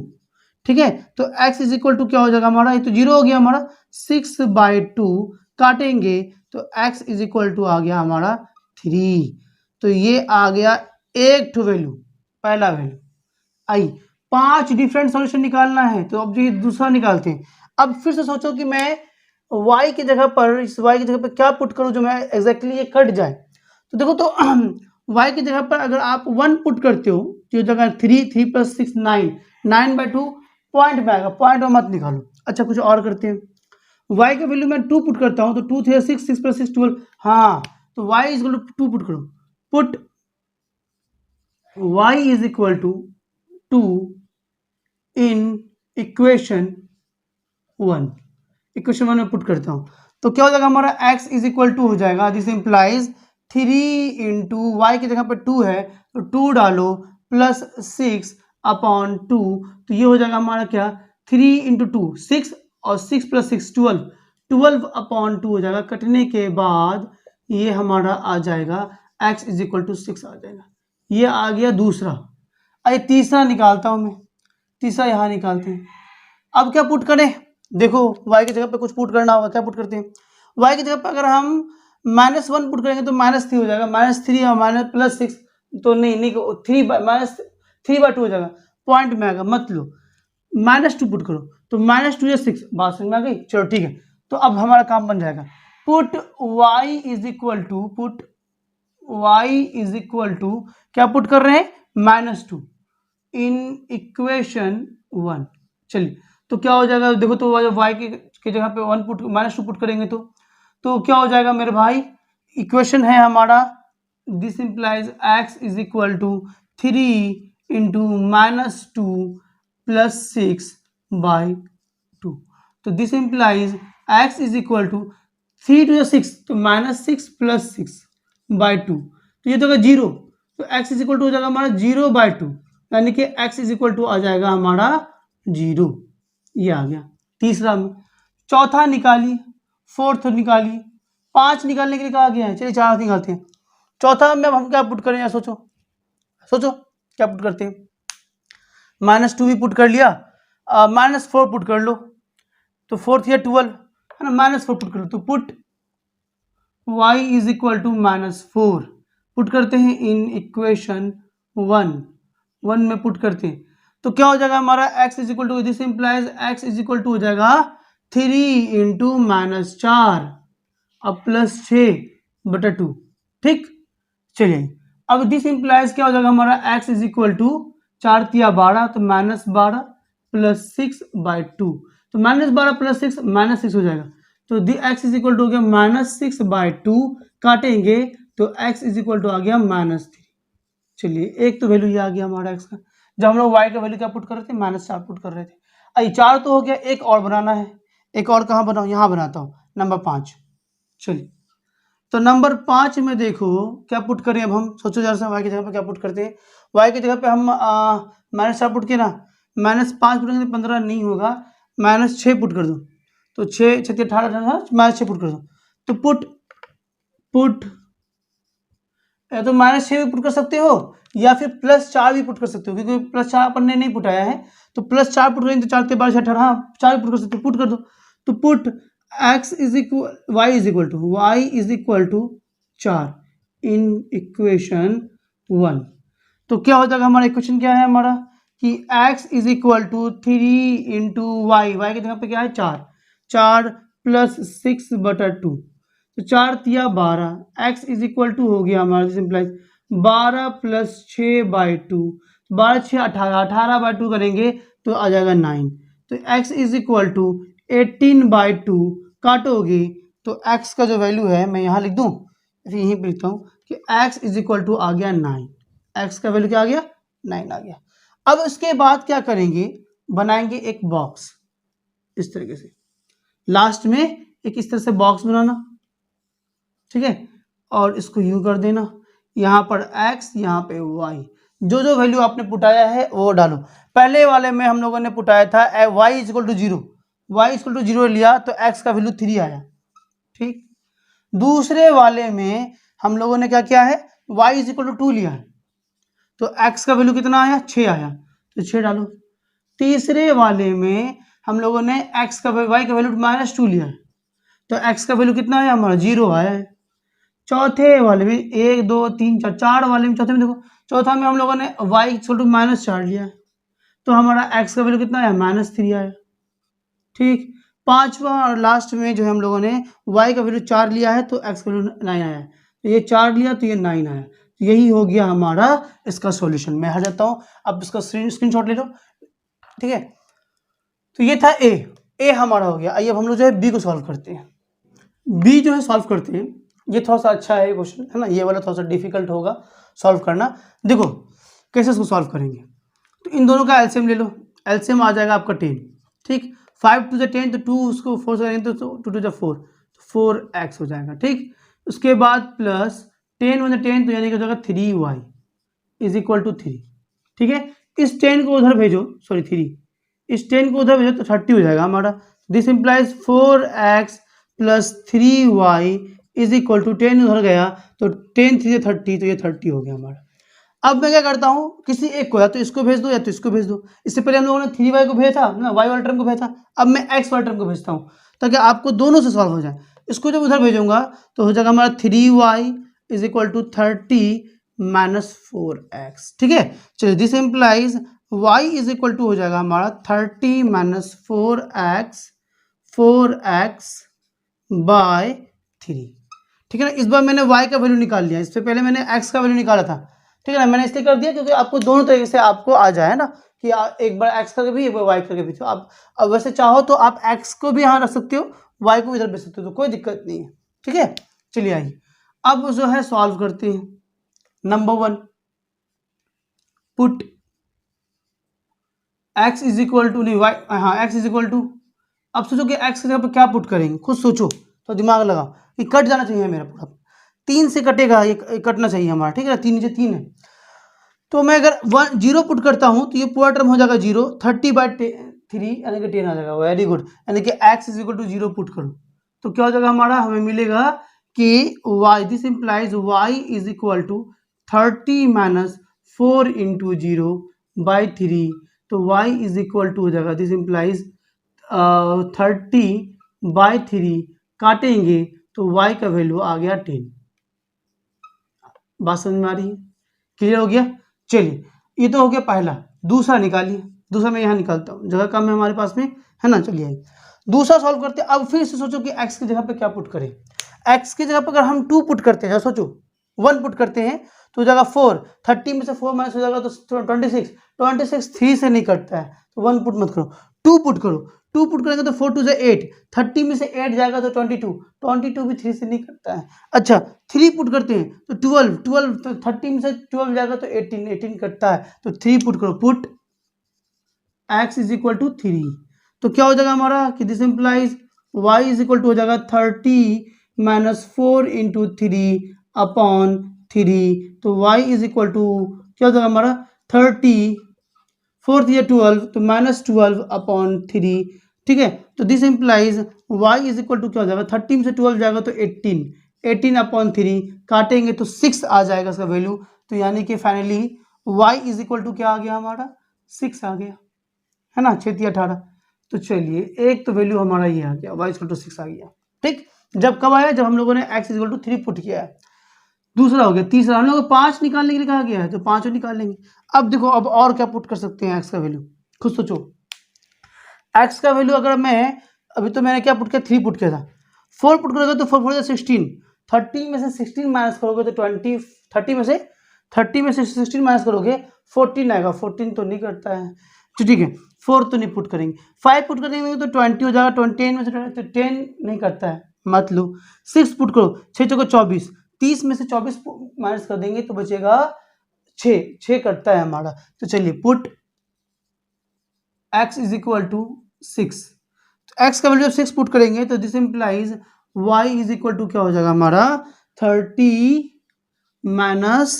ठीक है। तो x = क्या हो जाएगा हमारा, ये तो 0 हो गया हमारा, 6/2 काटेंगे तो x = आ गया हमारा 3, तो ये आ गया एक ठो वैल्यू, पहला वैल्यू आई। 5 डिफरेंट सॉल्यूशन निकालना है, तो अब ये दूसरा निकालते हैं। अब फिर से सोचो कि मैं y की जगह पर, इस y की जगह पर क्या पुट करूं जो मैं एग्जैक्टली ये कट जाए। तो देखो तो y की जगह पर अगर आप 1 पुट करते हो तो ये जगह 3 + 6 9, 9/2 पॉइंट में आएगा, पॉइंट में मत निकालो। अच्छा कुछ और करते हैं, y का वैल्यू मैं 2 पुट करता हूं, तो 2 3 6, 6 + 6 12, हाँ, तो y = 2 पुट करो, पुट y = 2 इन इक्वेशन 1, इक्वेशन 1 में पुट करता हूं, तो क्या हो जाएगा हमारा x = हो जाएगा, दिस इंप्लाइज 3 इंटू वाई की जगह पर 2 है तो 2 डालो + 6/2, तो ये हो जाएगा हमारा क्या, 3 इंटू 2 6 और 6 + 6 12, 12/2 हो जाएगा। कटने के बाद ये हमारा आ जाएगा x = 6 आ जाएगा, ये आ गया दूसरा। अरे तीसरा निकालता हूं मैं, तीसरा यहाँ निकालते हैं। अब क्या पुट करें, देखो y की जगह पे कुछ पुट करना होगा, क्या पुट करते हैं, y की जगह पे अगर हम -1 पुट करेंगे तो -3 हो जाएगा, -3 और +6 तो नहीं 3/2 हो जाएगा, पॉइंट में आएगा, मत लो, -2 पुट करो, तो -2 या 6, बात समझ में आ गई। चलो ठीक है, तो अब हमारा काम बन जाएगा, पुट y = क्या पुट कर रहे हैं, -2 इन इक्वेशन 1। चलिए तो क्या हो जाएगा, देखो तो y की जगह पे -2 पुट करेंगे तो क्या हो जाएगा मेरे भाई, इक्वेशन है हमारा, दिस इंप्लाइज x = 3 इंटू -2 + 6/2, तो दिस इंप्लाइज x = 3 to 6, तो -6 + 6/2, तो ये तो होगा 0, तो x = हो जाएगा हमारा 0/2, यानी कि x = आ जाएगा हमारा 0, ये आ गया तीसरा में। चौथा निकाली, फोर्थ निकाली, 5 निकालने के लिए कहा गया है, चलिए 4 निकालते हैं। चौथा में अब हम क्या पुट करें यार, सोचो सोचो क्या पुट करते हैं। -2 भी पुट कर लिया, -4 पुट कर लो, तो फोर्थ या 12 है ना, -4 पुट कर लो, तो put y is equal to -4 put करते हैं इन इक्वेशन 1 में पुट करते हैं, तो क्या हो जाएगा हमारा x is equal to, this implies x is equal to हो जाएगा 3 इंटू -4 अब +6/2, ठीक। चलिए अब दिस इंप्लाइज क्या हो जाएगा हमारा x इज इक्वल टू 4 तिया 12, तो -12 + 6/2, तो -12 + 6 -6 हो जाएगा, तो दी x इज इक्वल टू हो गया -6/2, काटेंगे तो x इज इक्वल टू आ गया -3। चलिए एक तो वैल्यू ये आ गया हमारा x का, जब हम लोग y का वैल्यू क्या पुट कर रहे थे, -4 पुट कर रहे थे। अरे 4 तो हो गया, एक और बनाना है, एक और कहाँ बनाऊँ, यहाँ बनाता हूँ, नंबर 5। चलिए तो नंबर 5 में देखो क्या पुट करें, अब हम सोचो जरा सा y की जगह पे क्या पुट करते हैं। y की जगह पे हम -4 पुट किए ना, -5 पुट करेंगे 15 नहीं होगा, -6 पुट कर दो, तो 6 6 18 -6 पुट कर दो, तो पुट या तो -6 भी पुट कर सकते हो या फिर +4 भी पुट कर सकते हो, क्योंकि +4 अपन ने नहीं पुटाया है, तो +4 पुट करेंगे तो 4 × 12 = 18, 4 भी पुट कर सकते हो, पुट कर दो, तो put x is equal y is equal to 4 in equation 1, तो क्या हो जाएगा हमारा इक्वेशन, क्या है हमारा कि x is equal to 3 into y की जगह पे क्या है 4 + 6/2, तो 4 तिया 12, x इज इक्वल टू हो गया हमारा सिंपलाइज 12 + 6/2, 12 6 18, 18/2 करेंगे तो आ जाएगा 9, तो x इज इक्वल टू 18/2, काटोगे तो x का जो वैल्यू है मैं यहाँ लिख दूँ, फिर यहीं पर लिखता हूँ कि x इज इक्वल टू आ गया 9, x का वैल्यू क्या आ गया 9 आ गया। अब इसके बाद क्या करेंगे, बनाएंगे एक बॉक्स इस तरीके से, लास्ट में एक इस तरह से बॉक्स बनाना, ठीक है, और इसको यूं कर देना, यहाँ पर x यहाँ पे y, जो जो वैल्यू आपने पुटाया है वो डालो। पहले वाले में हम लोगों ने पुटाया था y = 0, y = 0 लिया तो x का वैल्यू 3 आया, ठीक। दूसरे वाले में हम लोगों ने क्या किया है, y = 2 लिया है, तो x का वैल्यू कितना आया 6 आया, तो 6 डालो। तीसरे वाले में हम लोगों ने y का वैल्यू -2 लिया है, तो x का वैल्यू कितना आया हमारा 0 आया है। चौथे वाले में 1 2 3 4, 4 वाले में, चौथे में देखो, चौथा में हम लोगों ने y = -4 लिया है, तो हमारा x का वैल्यू कितना आया -3 आया, ठीक। पांचवा और लास्ट में जो है हम लोगों ने y का वैल्यू 4 लिया है, तो x का वैल्यू 9 आया है, तो ये 4 लिया तो ये 9 आया, यही हो गया हमारा इसका सॉल्यूशन। मैं हट जाता हूँ, अब इसका स्क्रीनशॉट ले लो, ठीक है। तो ये था ए हमारा हो गया। आइए अब हम लोग जो है बी को सॉल्व करते हैं। बी जो है सॉल्व करते हैं, ये थोड़ा सा अच्छा है क्वेश्चन, है ना, ये वाला थोड़ा सा डिफिकल्ट होगा सॉल्व करना। देखो कैसे इसको सॉल्व करेंगे, तो इन दोनों का एलसीएम ले लो, एलसीएम आ जाएगा आपका 10, ठीक। 5 × 10 तो 2, उसको 4 से करेंगे तो 2 × 4, 4x हो जाएगा, ठीक। उसके बाद प्लस 10 × 10 तो यानी कि हो जाएगा 3y इज इक्वल टू 3, ठीक है। इस 10 को उधर भेजो, सॉरी 3, इस 10 को उधर भेजो तो 30 हो जाएगा हमारा। This implies 4x + 3y is equal to 10 उधर गया तो 10 3 30, तो ये 30 हो गया हमारा। अब मैं क्या करता हूँ, किसी एक को या तो इसको भेज दो या तो इसको भेज दो। इससे पहले हम लोगों ने 3y को भेजा था ना, y वाला टर्म को भेजा था, अब मैं x वाला टर्म को भेजता हूँ ताकि आपको दोनों से सॉल्व हो जाए। इसको जब उधर भेजूंगा तो हो जाएगा हमारा 3y is equal to 30 - 4x, ठीक है। चलिए this implies y is equal to हो जाएगा हमारा 30 - 4x बाय 3, ठीक है ना। इस बार मैंने y का वैल्यू निकाल लिया, इससे पहले मैंने x का वैल्यू निकाला था, ठीक है ना। मैंने इसलिए कर दिया क्योंकि आपको दोनों तरीके से आपको आ जाए ना, कि एक बार x करके भी एक बार y करके भी। तो आप अब वैसे चाहो तो आप x को भी यहाँ रख सकते हो, y को इधर भेज सकते हो, तो कोई दिक्कत नहीं है, ठीक है। चलिए आइए अब जो है सॉल्व करते हैं। Number 1, put x is equal to नहीं y, हाँ x इज इक्वल टू, अब सोचो कि x की जगह पर क्या पुट करेंगे, खुद सोचो, तो दिमाग लगाओ कि कट जाना चाहिए मेरा पूरा, 3 से कटेगा, ये कटना चाहिए हमारा, ठीक है ना। 3 नीचे 3 है, तो मैं अगर 0 पुट करता हूँ तो ये पूरा टर्म हो जाएगा 0, 3 यानी कि 10 आ जाएगा। Very good. यानी कि x is equal to 0 put करो तो क्या हो जाएगा हमारा, हमें मिलेगा कि y, this implies y is equal to 30 minus 4 into 0 by 3। तो y इज इक्वल टू हो जाएगा, दिस इंप्लाइज 30/3 काटेंगे तो y का वैल्यू आ गया 10। बात समझ में आ रही है? क्लियर हो गया? चलिए ये तो हो गया पहला। दूसरा निकालिए। दूसरा मैं यहाँ निकालता हूँ, जगह कम है हमारे पास में, है ना। चलिए दूसरा सॉल्व करते हैं। अब फिर से सोचो कि x की जगह पे क्या पुट करें। x की जगह पर अगर हम 2 पुट करते हैं, सोचो 1 पुट करते हैं तो हो जाएगा 4, 30 में से 4 माइनस हो जाएगा तो 26 3 से नहीं कटता है तो 1 पुट मत करो, 2 पुट करो। 2 पुट करेंगे तो 4 2 से 8, 30 में से 8 जाएगा तो 22 भी 3 से नहीं कटता है। अच्छा 3 पुट करते हैं तो 12 तो 30 में से 12 जाएगा तो 18 कटता है तो 3 पुट करो, put x is equal to 3। तो क्या हो जाएगा हमारा कि this implies y is equal to हो जाएगा 30 माइनस 4 इंटू 3 अपॉन 3। तो y इज इक्वल टू क्या हो जाएगा हमारा 30, 4 दिया 12 तो माइनस 12 अपॉन 3। ठीक है, तो this implies y is equal to क्या हो जाएगा, 30 में से 12 जाएगा तो 18 अपॉन 3 काटेंगे तो 6 आ जाएगा इसका वैल्यू। तो यानी कि finally y is equal to क्या आ गया हमारा 6 आ गया, है ना, 6 18। तो चलिए एक तो वैल्यू हमारा ये आ गया, y इक्वल टू 6 आ गया। ठीक, जब कब आया, जब हम लोगों ने x इक्वल टू 3 पुट किया है। दूसरा हो गया। तीसरा हम लोग 5 निकालने के लिए कहा गया है तो 5 निकाल लेंगे। अब देखो अब और क्या पुट कर सकते हैं x का वैल्यू, खुद सोचो। x का वैल्यू अगर मैं अभी तो मैंने क्या पुट किया, 3 पुट किया था, 4 पुट करोगे तो 4 4 16, 30 में से 16 माइनस करोगे तो 20, 30 में से 16 माइनस करोगे 14 आएगा। 14 तो नहीं करता है तो ठीक है, 4 तो नहीं पुट करेंगे। 5 पुट करेंगे तो 20 हो जाएगा, 28 में से 10 नहीं करता है मत लो। 6 पुट करो, 6 चौके 24, 30 में से 24 माइनस कर देंगे तो बचेगा 6 कटता है हमारा। तो चलिए put x is equal to 6। x का वैल्यू जब 6 पुट करेंगे तो this implies y is equal to क्या हो जाएगा हमारा 30 माइनस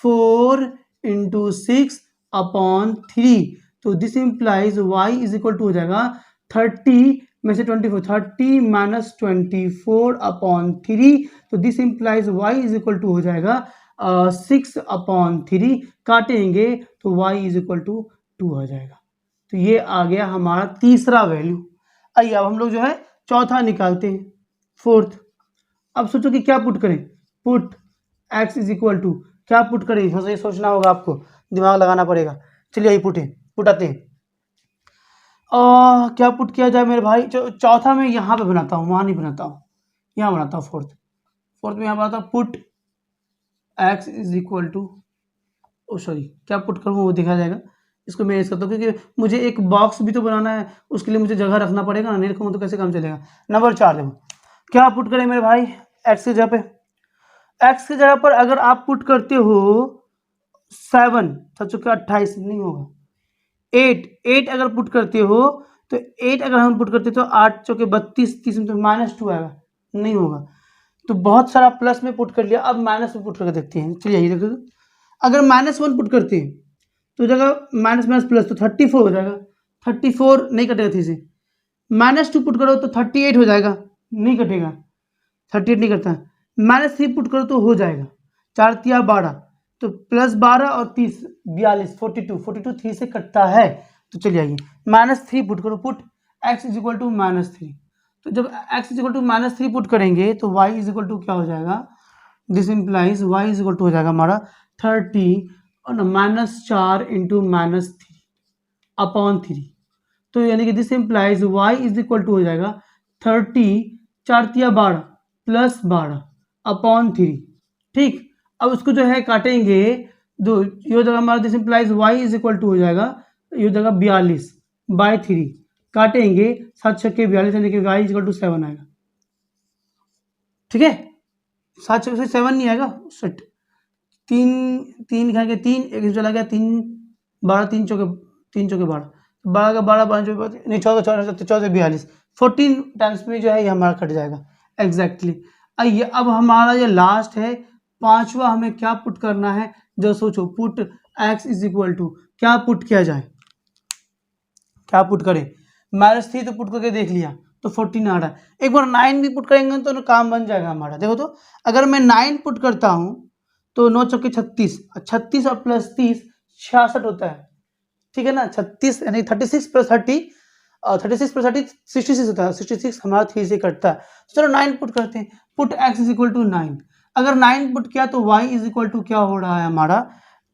4 इंटू 6 अपॉन 3। तो this implies y is equal to हो जाएगा 30 में से 24, 30 माइनस 24 अपॉन 3। तो this implies y is equal to हो जाएगा 6 अपॉन 3 काटेंगे तो y इज इक्वल टू 2 आ जाएगा। तो ये आ गया हमारा तीसरा वैल्यू। आइए अब हम लोग जो है चौथा निकालते हैं, फोर्थ। अब सोचो कि क्या पुट करें, put x is equal to क्या पुट करें, ये सोचना होगा, आपको दिमाग लगाना पड़ेगा। चलिए ये पुटाते हैं। क्या पुट किया जाए मेरे भाई। चौथा में यहाँ पे बनाता हूँ, वहाँ नहीं बनाता हूँ, यहाँ बनाता हूँ। फोर्थ में यहाँ बनाता हूँ, put x is equal to, oh sorry क्या पुट करूँ वो देखा जाएगा। इसको मैं ऐसे करता हूँ क्योंकि मुझे एक बॉक्स भी तो बनाना है, उसके लिए मुझे जगह रखना पड़ेगा ना, नहीं रखूँगा तो कैसे काम चलेगा। नंबर 4 देखो क्या पुट करें मेरे भाई, x की जगह पे, x की जगह पर अगर आप पुट करते हो 7, 7 चौके 28 नहीं होगा, 8 अगर पुट करते हो तो 8 अगर हम पुट करते तो 8 चौके 32, 30 में तो -2 आएगा, नहीं होगा। तो बहुत सारा प्लस में पुट कर लिया, अब माइनस में पुट करके देखते हैं। चलिए ये देखो, अगर -1 पुट करते हैं तो जगह माइनस माइनस प्लस तो 34 हो जाएगा, 34 नहीं कटेगा 3 से। -2 पुट करो तो 38 हो जाएगा, नहीं कटेगा, 38 नहीं करता। -3 पुट करो तो हो जाएगा, 4 तिया 12 तो +12 और 30 42, 42 3 से कटता है। तो चलिए आइए -3 पुट करो, put x is equal to -3। तो जब x is equal to -3 put करेंगे तो y इज इक्वल टू क्या हो जाएगा, this implies y is equal to हो जाएगा हमारा 30 और -4 इंटू -3 अपॉन 3। तो यानी कि this implies y is equal to हो जाएगा 30 4 तिया 12 +12 अपॉन 3। ठीक, अब उसको जो है काटेंगे, दो ये हो जाएगा हमारा, this implies y is equal to हो जाएगा, ये हो जाएगा 42/3 काटेंगे 7 छक्के 42 यानी कि y इज इक्वल टू 7 आएगा। ठीक है, 7 छक्के से 7 नहीं आएगा, 3 खाएंगे 3, एक चला गया 3 12 3 चौके 12 12 का 12 5 नहीं 14 42, 14 टाइम्स में जो है ये हमारा कट जाएगा एग्जैक्टली। आइए अब हमारा ये लास्ट है, पांचवा। हमें क्या पुट करना है, जो सोचो, put x is equal to क्या पुट किया जाए, क्या पुट करें, -3 तो पुट करके देख लिया तो 14 आ रहा है। एक बार 9 भी पुट करेंगे तो काम बन जाएगा हमारा। देखो तो अगर मैं 9 पुट करता हूँ तो 9 चौके 36, 36 और प्लस 30 66 होता है, ठीक है ना। 36 यानी 36 प्लस 30 और 36 प्लस 30 66 होता है, 66 हमारा 3 से कटता है। तो चलो 9 पुट करते हैं, put x is equal to 9। अगर 9 पुट किया तो y इज इक्वल टू क्या हो रहा है हमारा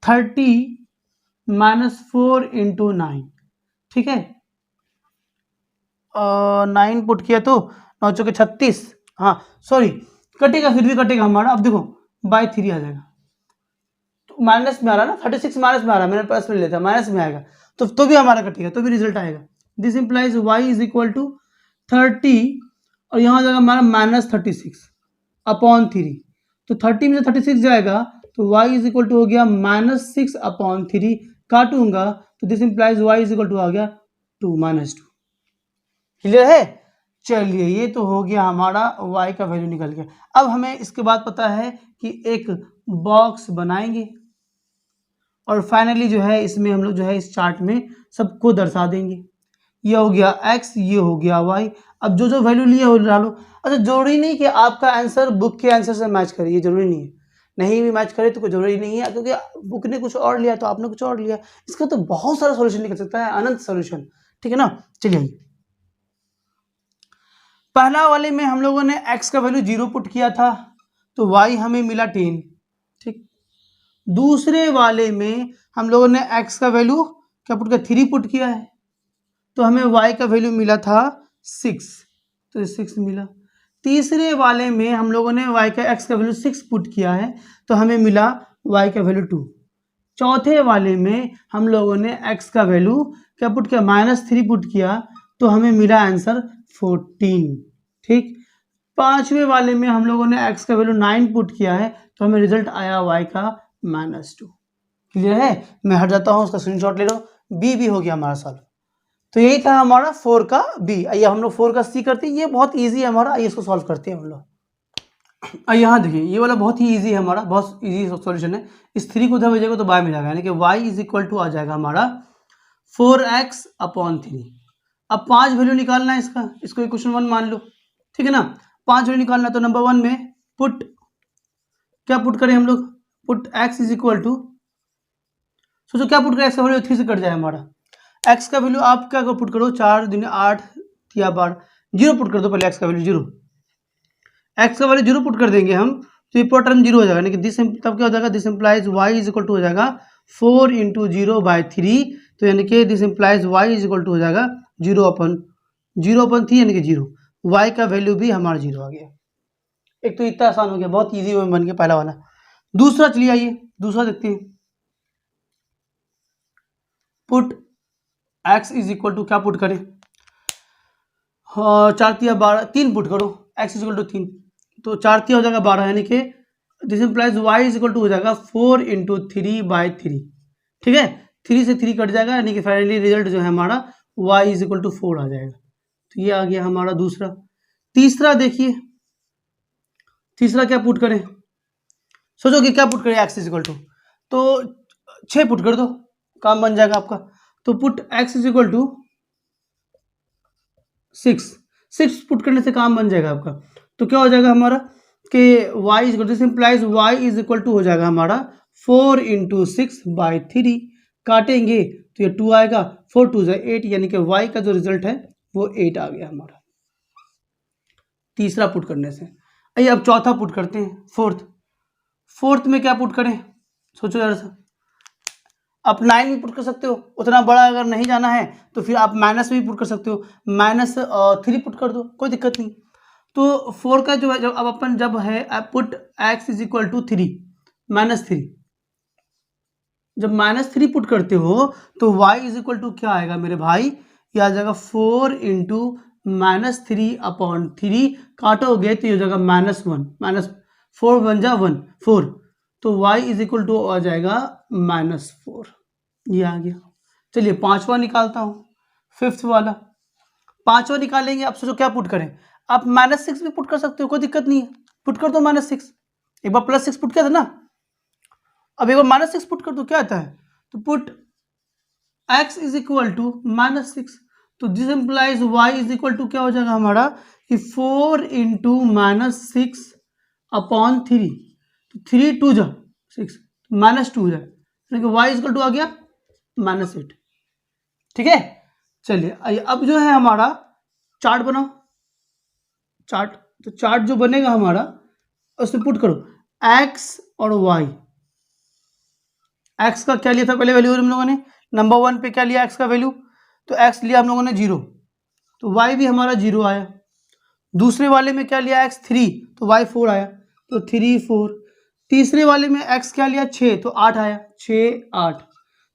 30 माइनस 4 इंटू 9, ठीक है। 9 पुट किया तो 9 चौके 36, हाँ सॉरी कटेगा, फिर भी कटेगा हमारा। अब देखो बाई 3 आ जाएगा, तो माइनस में आ रहा है ना, 36 माइनस में आ रहा है, मैंने प्लस में लेता माइनस में आएगा तो भी हमारा कटेगा, तो भी रिजल्ट आएगा। This implies y is equal to 30 और यहाँ आ जाएगा हमारा -36 अपॉन 3, तो 30 में से 36 जाएगा तो y इज इक्वल टू हो गया -6 अपॉन 3, काटूंगा तो this implies y is equal to आ गया 2 -2। क्लियर है। चलिए ये तो हो गया हमारा y का वैल्यू निकल गया। अब हमें इसके बाद पता है कि एक बॉक्स बनाएंगे और फाइनली जो है इसमें हम लोग जो है इस चार्ट में सबको दर्शा देंगे। ये हो गया x, ये हो गया y। अब जो जो वैल्यू लिए हो डालो। अच्छा जरूरी नहीं कि आपका आंसर बुक के आंसर से मैच करे, ये जरूरी नहीं है, नहीं भी मैच करे तो कोई जरूरी नहीं है, क्योंकि बुक ने कुछ और लिया तो आपने कुछ और लिया। इसका तो बहुत सारा सोल्यूशन निकल सकता है, अनंत सोल्यूशन, ठीक है ना। चलिए पहला वाले में हम लोगों ने x का वैल्यू 0 पुट किया था तो y हमें मिला 10, ठीक। दूसरे वाले में हम लोगों ने x का वैल्यू क्या पुट किया 3 पुट किया है तो हमें y का वैल्यू मिला था 6, तो 6 मिला। तीसरे वाले में हम लोगों ने y का x का वैल्यू 6 पुट किया है तो हमें मिला y का वैल्यू 2। चौथे वाले में हम लोगों ने x का वैल्यू क्या पुट किया -3 पुट किया तो हमें मिला आंसर 14, ठीक। पांचवें वाले में हम लोगों ने x का वैल्यू 9 पुट किया है तो हमें रिजल्ट आया y का -2। क्लियर है। मैं हट जाता हूँ, उसका स्क्रीनशॉट ले लो। बी हो गया हमारा सॉल्व। तो यही था हमारा 4 का बी। आइए हम लोग 4 का सी करते हैं, ये बहुत ईजी है हमारा। आइए इसको सॉल्व करते हैं हम लोग। आइए यहाँ देखिए ये वाला बहुत ही ईजी है हमारा, बहुत ईजी सॉल्यूशन है। इस 3 को उधर भेजेगा तो बाय में जाएगा, यानी कि y इज इक्वल टू आ जाएगा हमारा 4x अपॉन 3। अब 5 वैल्यू निकालना है इसका, इसको इक्वेशन 1 मान लो, ठीक है ना। 5 वैल्यू निकालना तो नंबर 1 में पुट क्या पुट करें हम लोग, put x is equal to, सोचो क्या पुट करें, x का वैल्यू 3 से कट जाए हमारा। x का वैल्यू आप क्या पुट करो, 4 दूनी 8 या 12, 0 पुट कर दो पहले। x का वैल्यू 0, x का वैल्यू 0 पुट कर देंगे हम तो ये पूरा टर्म 0 हो जाएगा, यानी कि दिस तब क्या हो जाएगा, this implies y is equal to हो जाएगा 4 इंटू 0/3, तो यानी कि this implies y is equal to हो जाएगा 0/3 यानी कि 0। y का वैल्यू भी हमारा 0 आ गया। एक तो इतना आसान हो गया, बहुत ईजी वे में बन गया पहला वाला। दूसरा चलिए आइए दूसरा देखते हैं। Put x is equal to क्या पुट करें, 4 तिया 12, 3 पुट करो, x इज इक्वल टू 3, तो 4 तिया हो जाएगा 12, यानी कि this implies y is equal to हो जाएगा 4 इंटू 3/3, ठीक है। 3 से 3 कट जाएगा, यानी कि फाइनली रिजल्ट जो है हमारा y इज इक्वल टू 4 आ जाएगा। तो ये आ गया हमारा दूसरा। तीसरा देखिए, तीसरा क्या पुट करें, सोचो कि क्या पुट करें, x इज इक्वल टू, तो 6 पुट कर दो, काम बन जाएगा आपका। तो put x is equal to 6 put करने से काम बन जाएगा आपका। तो क्या हो जाएगा हमारा कि y is equal to, this implies y is equal to हो जाएगा हमारा 4 इंटू 6/3, काटेंगे तो ये 2 आएगा, 4 2 8, यानी कि y का जो रिजल्ट है वो 8 आ गया हमारा तीसरा पुट करने से। आइए अब चौथा पुट करते हैं, फोर्थ में क्या पुट करें, सोचो जरा सा। आप 9 भी पुट कर सकते हो, उतना बड़ा अगर नहीं जाना है तो फिर आप माइनस भी पुट कर सकते हो, -3 पुट कर दो, कोई दिक्कत नहीं। तो 4 का जो है जब अब अपन जब है put x is equal to 3 -3, जब -3 पुट करते हो तो y इज इक्वल टू क्या आएगा मेरे भाई, ये आ जाएगा 4 इंटू -3/3, काटोगे तो ये हो जाएगा -1, -4 बन जा 1 4, तो y इज इक्वल टू आ जाएगा -4, ये आ गया। चलिए पांचवा निकालता हूँ, फिफ्थ वाला पांचवा निकालेंगे। अब सोचो क्या पुट करें, आप -6 भी पुट कर सकते हो, कोई दिक्कत नहीं है, पुट कर दो -6। एक बार +6 पुट किया था ना, अब एक बार -6 पुट कर दो, क्या आता है, तो put x is equal to -6, तो this implies y is equal to क्या हो जाएगा हमारा कि 4 इंटू -6 अपॉन 3, तो 3 2 जा 6 -2 जाए, यानी कि y इज इक्वल टू आ गया -8। ठीक है, चलिए आइए अब जो है हमारा चार्ट बनाओ। चार्ट, तो चार्ट जो बनेगा हमारा उसमें पुट करो x और y। x का क्या लिया था पहले वैल्यू हम लोगों ने, नंबर 1 पे क्या लिया x का वैल्यू, तो x लिया हम लोगों ने 0, तो y भी हमारा 0 आया। दूसरे वाले में क्या लिया x 3, तो y 4 आया, तो 3 4। तीसरे वाले में x क्या लिया 6, तो 8 आया, 6 8।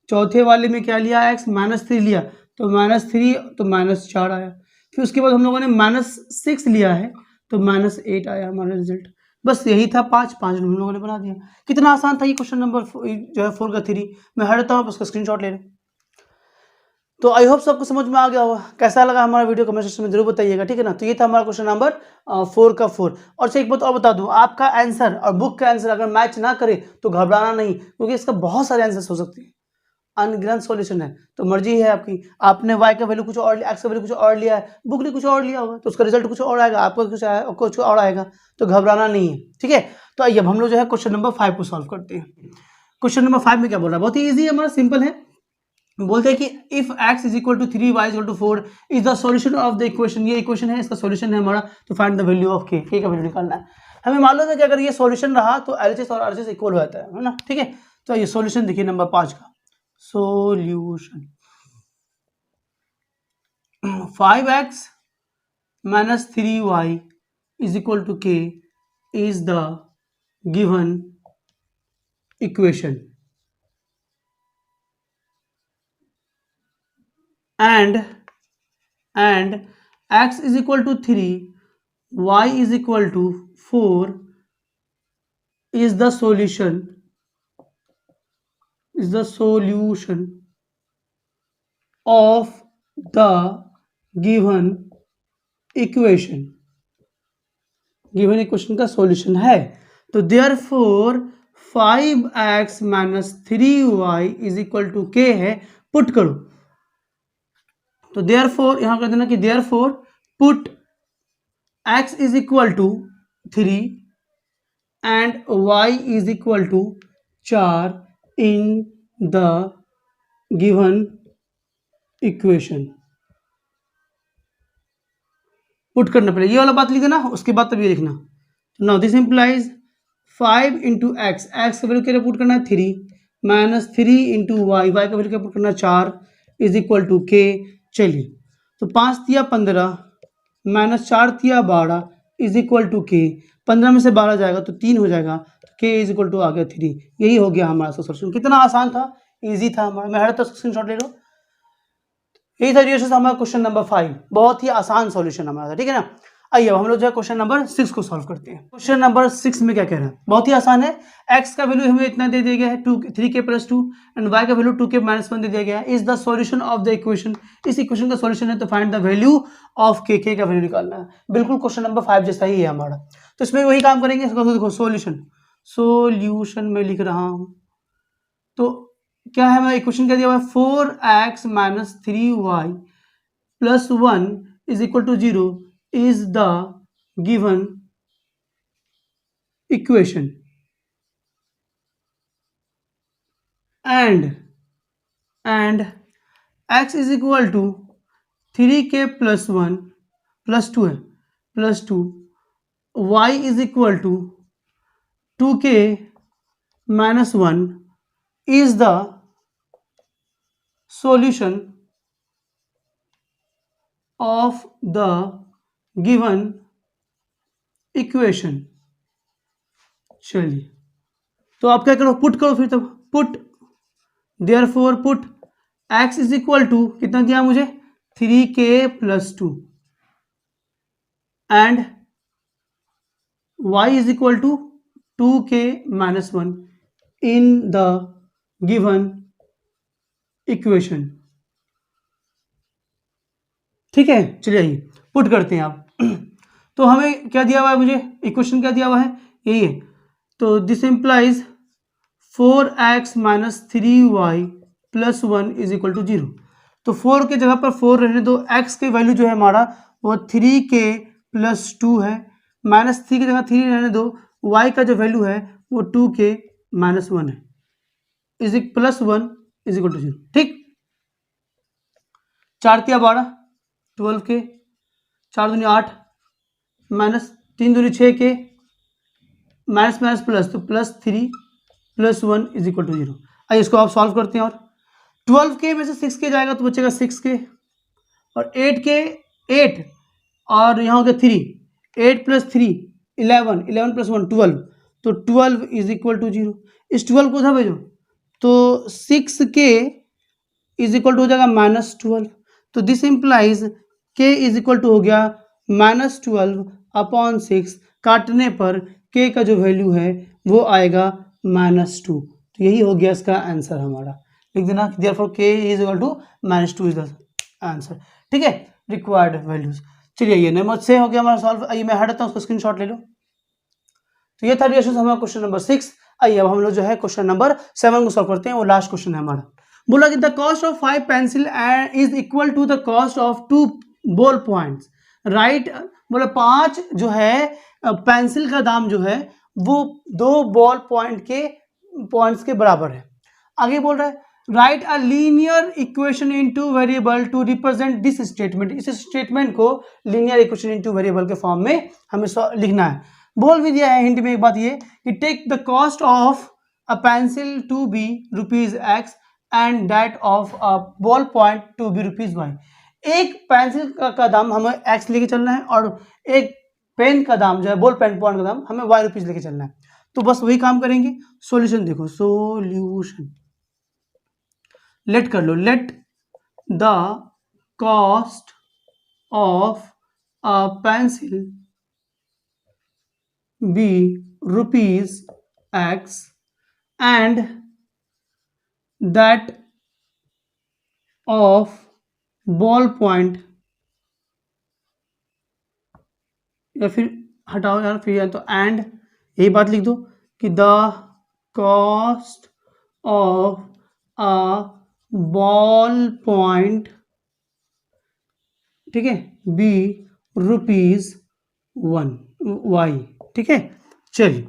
चौथे वाले में क्या लिया x -3 लिया, तो -3 तो -4 आया। फिर उसके बाद हम लोगों ने -6 लिया है, तो -8 आया हमारा रिजल्ट। बस यही था, 5 5 हम लोगों ने बना दिया। कितना आसान था ये क्वेश्चन नंबर जो है 4 का 3। मैं हटाता हूँ, उसका स्क्रीनशॉट ले रहे हैं। तो आई होप सबको समझ में आ गया होगा। कैसा लगा हमारा वीडियो कमेंट सेक्शन में जरूर बताइएगा, ठीक है ना। तो ये था हमारा क्वेश्चन नंबर 4 का 4। और से एक बात और बता दूं, आपका आंसर और बुक का आंसर अगर मैच ना करे तो घबराना नहीं, क्योंकि इसका बहुत सारे आंसर हो सकते हैं, अनगिनत सॉल्यूशन है। तो मर्जी है आपकी, आपने y का वैल्यू कुछ और लिया, x का वैल्यू कुछ और लिया है, बुक ने कुछ और लिया होगा, तो उसका रिजल्ट कुछ और आएगा, आपका कुछ और आएगा, तो घबराना नहीं है, ठीक है। तो आइए अब हम लोग जो है क्वेश्चन नंबर 5 को सॉल्व करते हैं। क्वेश्चन नंबर 5 में क्या बोल रहा है, बहुत ही ईजी है हमारा, सिंपल है। बोलते हैं कि if x is equal to 3 y is equal to 4 is the solution of the equation. ये इक्वेशन है, इसका सॉल्यूशन है हमारा, तो find the value of k। k का वैल्यू निकालना है। हमें मालूम है कि अगर ये सॉल्यूशन रहा तो LHS और RHS इक्वल हो जाता है ना, ठीक है। तो ये सॉल्यूशन देखिए नंबर 5 का solution 5x minus 3y is equal to k is the given equation, and x is equal to 3, y is equal to 4 is the solution of the given equation। Given equation का solution है, तो therefore 5x minus 3y is equal to k है, put करो। तो therefore यहां कर देना कि therefore put x is equal to 3 and y is equal to 4 in the given equation. Put करना पड़ेगा, ये वाला बात लिख देना, उसके बाद तब ये लिखना। Now this implies 5 into x, x का वैल्यू क्या पुट करना है 3, माइनस 3 इंटू वाई, वाई का वैल्यू क्या पुट करना है 4 इज इक्वल टू के। चलिए, तो 5 दिया 15 माइनस 4 दिया 12 इज इक्वल टू के। 15 में से 12 जाएगा तो 3 हो जाएगा, तो के इज इक्वल टू आ गया 3। यही हो गया हमारा सॉल्यूशन। कितना आसान था, इजी था हमारा। मैं हर तक स्क्रीनशॉट ले लो। यही था रिएक्शन हमारा क्वेश्चन नंबर 5, बहुत ही आसान सॉल्यूशन हमारा था, ठीक है ना। आइए अब हम लोग जो है क्वेश्चन नंबर 6 को सॉल्व करते हैं। क्वेश्चन नंबर 6 में क्या कह रहा है, बहुत ही आसान है। x का वैल्यू हमें इतना दे दिया गया है 3k + 2 एंड y का वैल्यू 2k - 1 दे दिया गया है। Is the solution of the equation, इस इक्वेशन का सॉल्यूशन है, तो find the value of k, k का वैल्यू निकालना है। बिल्कुल क्वेश्चन नंबर 5 जैसा ही है हमारा, तो इसमें वही काम करेंगे। देखो सॉल्यूशन में लिख रहा हूं, तो क्या है हमारा इक्वेशन क्या दिया हुआ है 4x - 3y + 1 is equal to 0 is the given equation, and x is equal to 3k + 1 + 2 है +2, y is equal to 2k - 1 is the solution of the given equation. चलिए, तो आप क्या करो, पुट करो फिर, तब put therefore put x is equal to कितना दिया मुझे 3k + 2 and y is equal to 2k - 1 in the given equation. ठीक है, चलिए आइए पुट करते हैं आप। तो हमें क्या दिया हुआ है, मुझे इक्वेशन क्या दिया हुआ है, यही है। तो this implies 4x - 3y plus 1 is equal to 0। तो 4 के जगह पर 4 रहने दो, x की वैल्यू जो है हमारा वो 3k प्लस 2 है, माइनस 3 की जगह 3 रहने दो, y का जो वैल्यू है वो 2k माइनस 1 है, is plus 1 is equal to 0। ठीक, 4 तिया 12, 12k, 4 दूनी 8, माइनस 3 दूनी 6k, माइनस माइनस प्लस, तो plus 3 plus 1 is equal to 0। आइए इसको आप सॉल्व करते हैं। और 12k में से 6k जाएगा तो बचेगा 6k, और 8k 8, और यहाँ हो गया 3, 8 प्लस 3 11, 11 प्लस 1 12, तो 12 इज इक्वल टू 0। इस 12 को उधर भेजो तो 6k इज इक्वल टू हो जाएगा माइनस 12, तो this implies k is equal to हो गया माइनस 12 अपॉन 6, काटने पर k का जो वैल्यू है वो आएगा माइनस 2। तो यही हो गया इसका आंसर हमारा, लिख देना therefore k is equal to minus 2 is the answer. ठीक है, रिक्वायर्ड वैल्यूज। चलिए ये नंबर 6 हो गया हमारा सॉल्व। आइए मैं हटाता हूँ, उसका स्क्रीनशॉट ले लो। तो ये था डियर्स हमारा क्वेश्चन नंबर 6। आइए अब हम लोग जो है क्वेश्चन नंबर 7 को सॉल्व करते हैं, वो लास्ट क्वेश्चन है हमारा। बोला कि the cost of 5 pencil is equal to the cost of 2 ball points, right. बोला 5 जो है पेंसिल का दाम जो है वो 2 बॉल पॉइंट्स के बराबर है। आगे बोल रहा है write a linear equation in two variable to represent this statement. इस स्टेटमेंट को लीनियर इक्वेशन इनटू वेरिएबल के फॉर्म में हमें लिखना है। बोल भी दिया है हिंट में एक बात ये कि take the cost of a pencil to be ₹x and that of a ball point to be ₹y। एक पेंसिल का दाम हमें x लेके चलना है और एक पेन का दाम जो है बॉल पेन पॉइंट का दाम हमें y रुपीज लेके चलना है। तो बस वही काम करेंगे। सॉल्यूशन देखो, सॉल्यूशन लेट कर लो, let the cost of a pencil be ₹x and that of ball point, या फिर हटाओ यार, फिर या तो एंड यही बात लिख दो कि the cost of a ball point, ठीक है, बी ₹1y। ठीक है, चलिए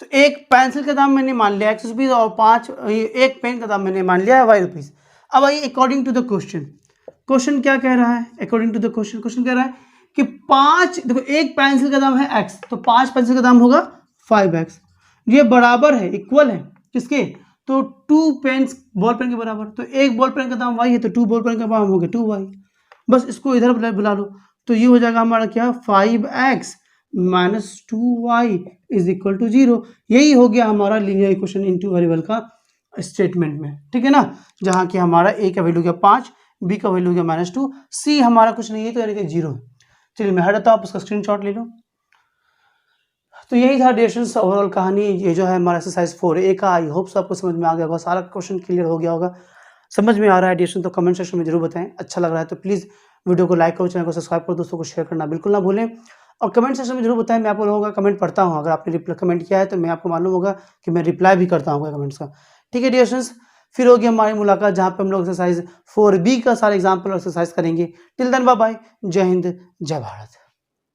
तो एक पेंसिल का दाम मैंने मान लिया ₹x और 5 एक पेन का दाम मैंने मान लिया है ₹y। अब आइए according to the question, question क्या कह रहा है? अकॉर्डिंग टू द क्वेश्चन कह रहा है कि 5, देखो एक पेंसिल का दाम है x, तो 5 पेंसिल का दाम होगा 5x। ये बराबर है, इक्वल है किसके? तो 2 पेन्स बॉल पेन के बराबर। तो एक बॉल पेन का दाम y है तो 2 बॉल पेन का दाम हो गया 2y। बस इसको इधर बुला लो तो ये हो जाएगा हमारा क्या, 5x minus 2y is equal to 0। यही हो गया हमारा लीनियर इक्वेशन इनटू वेरिएबल का स्टेटमेंट में। ठीक है ना, जहाँ की हमारा a का वैल्यू गया 5, b का वैल्यू गया -2, c हमारा कुछ नहीं है तो यानी कि 0 है। चलिए मैं हटाता हूँ, आप उसका स्क्रीनशॉट ले लो। तो यही था डियर्स ओवरऑल कहानी। ये जो है हमारा एक्सरसाइज 4A का। आई होप आपको समझ में आ गया होगा, सारा क्वेश्चन क्लियर हो गया होगा। समझ में आ रहा है डियर्स तो कमेंट सेक्शन में जरूर बताएं। अच्छा लग रहा है तो प्लीज़ वीडियो को लाइक करो, चैनल को सब्सक्राइब करो, दोस्तों को शेयर करना बिल्कुल ना भूलें। और कमेंट सेक्शन में जरूर बताएं, मैं आप लोगों का कमेंट पढ़ता हूँ। अगर आपने कमेंट किया है तो मैं आपको मालूम होगा कि मैं रिप्लाई भी करता हूँ कमेंट्स का। ठीक है डियर्स, फिर होगी हमारी मुलाकात जहाँ पे हम लोग एक्सरसाइज 4B का सारे एग्जाम्पल एक्सरसाइज करेंगे। टिल देन बाय बाय, जय हिंद, जय भारत।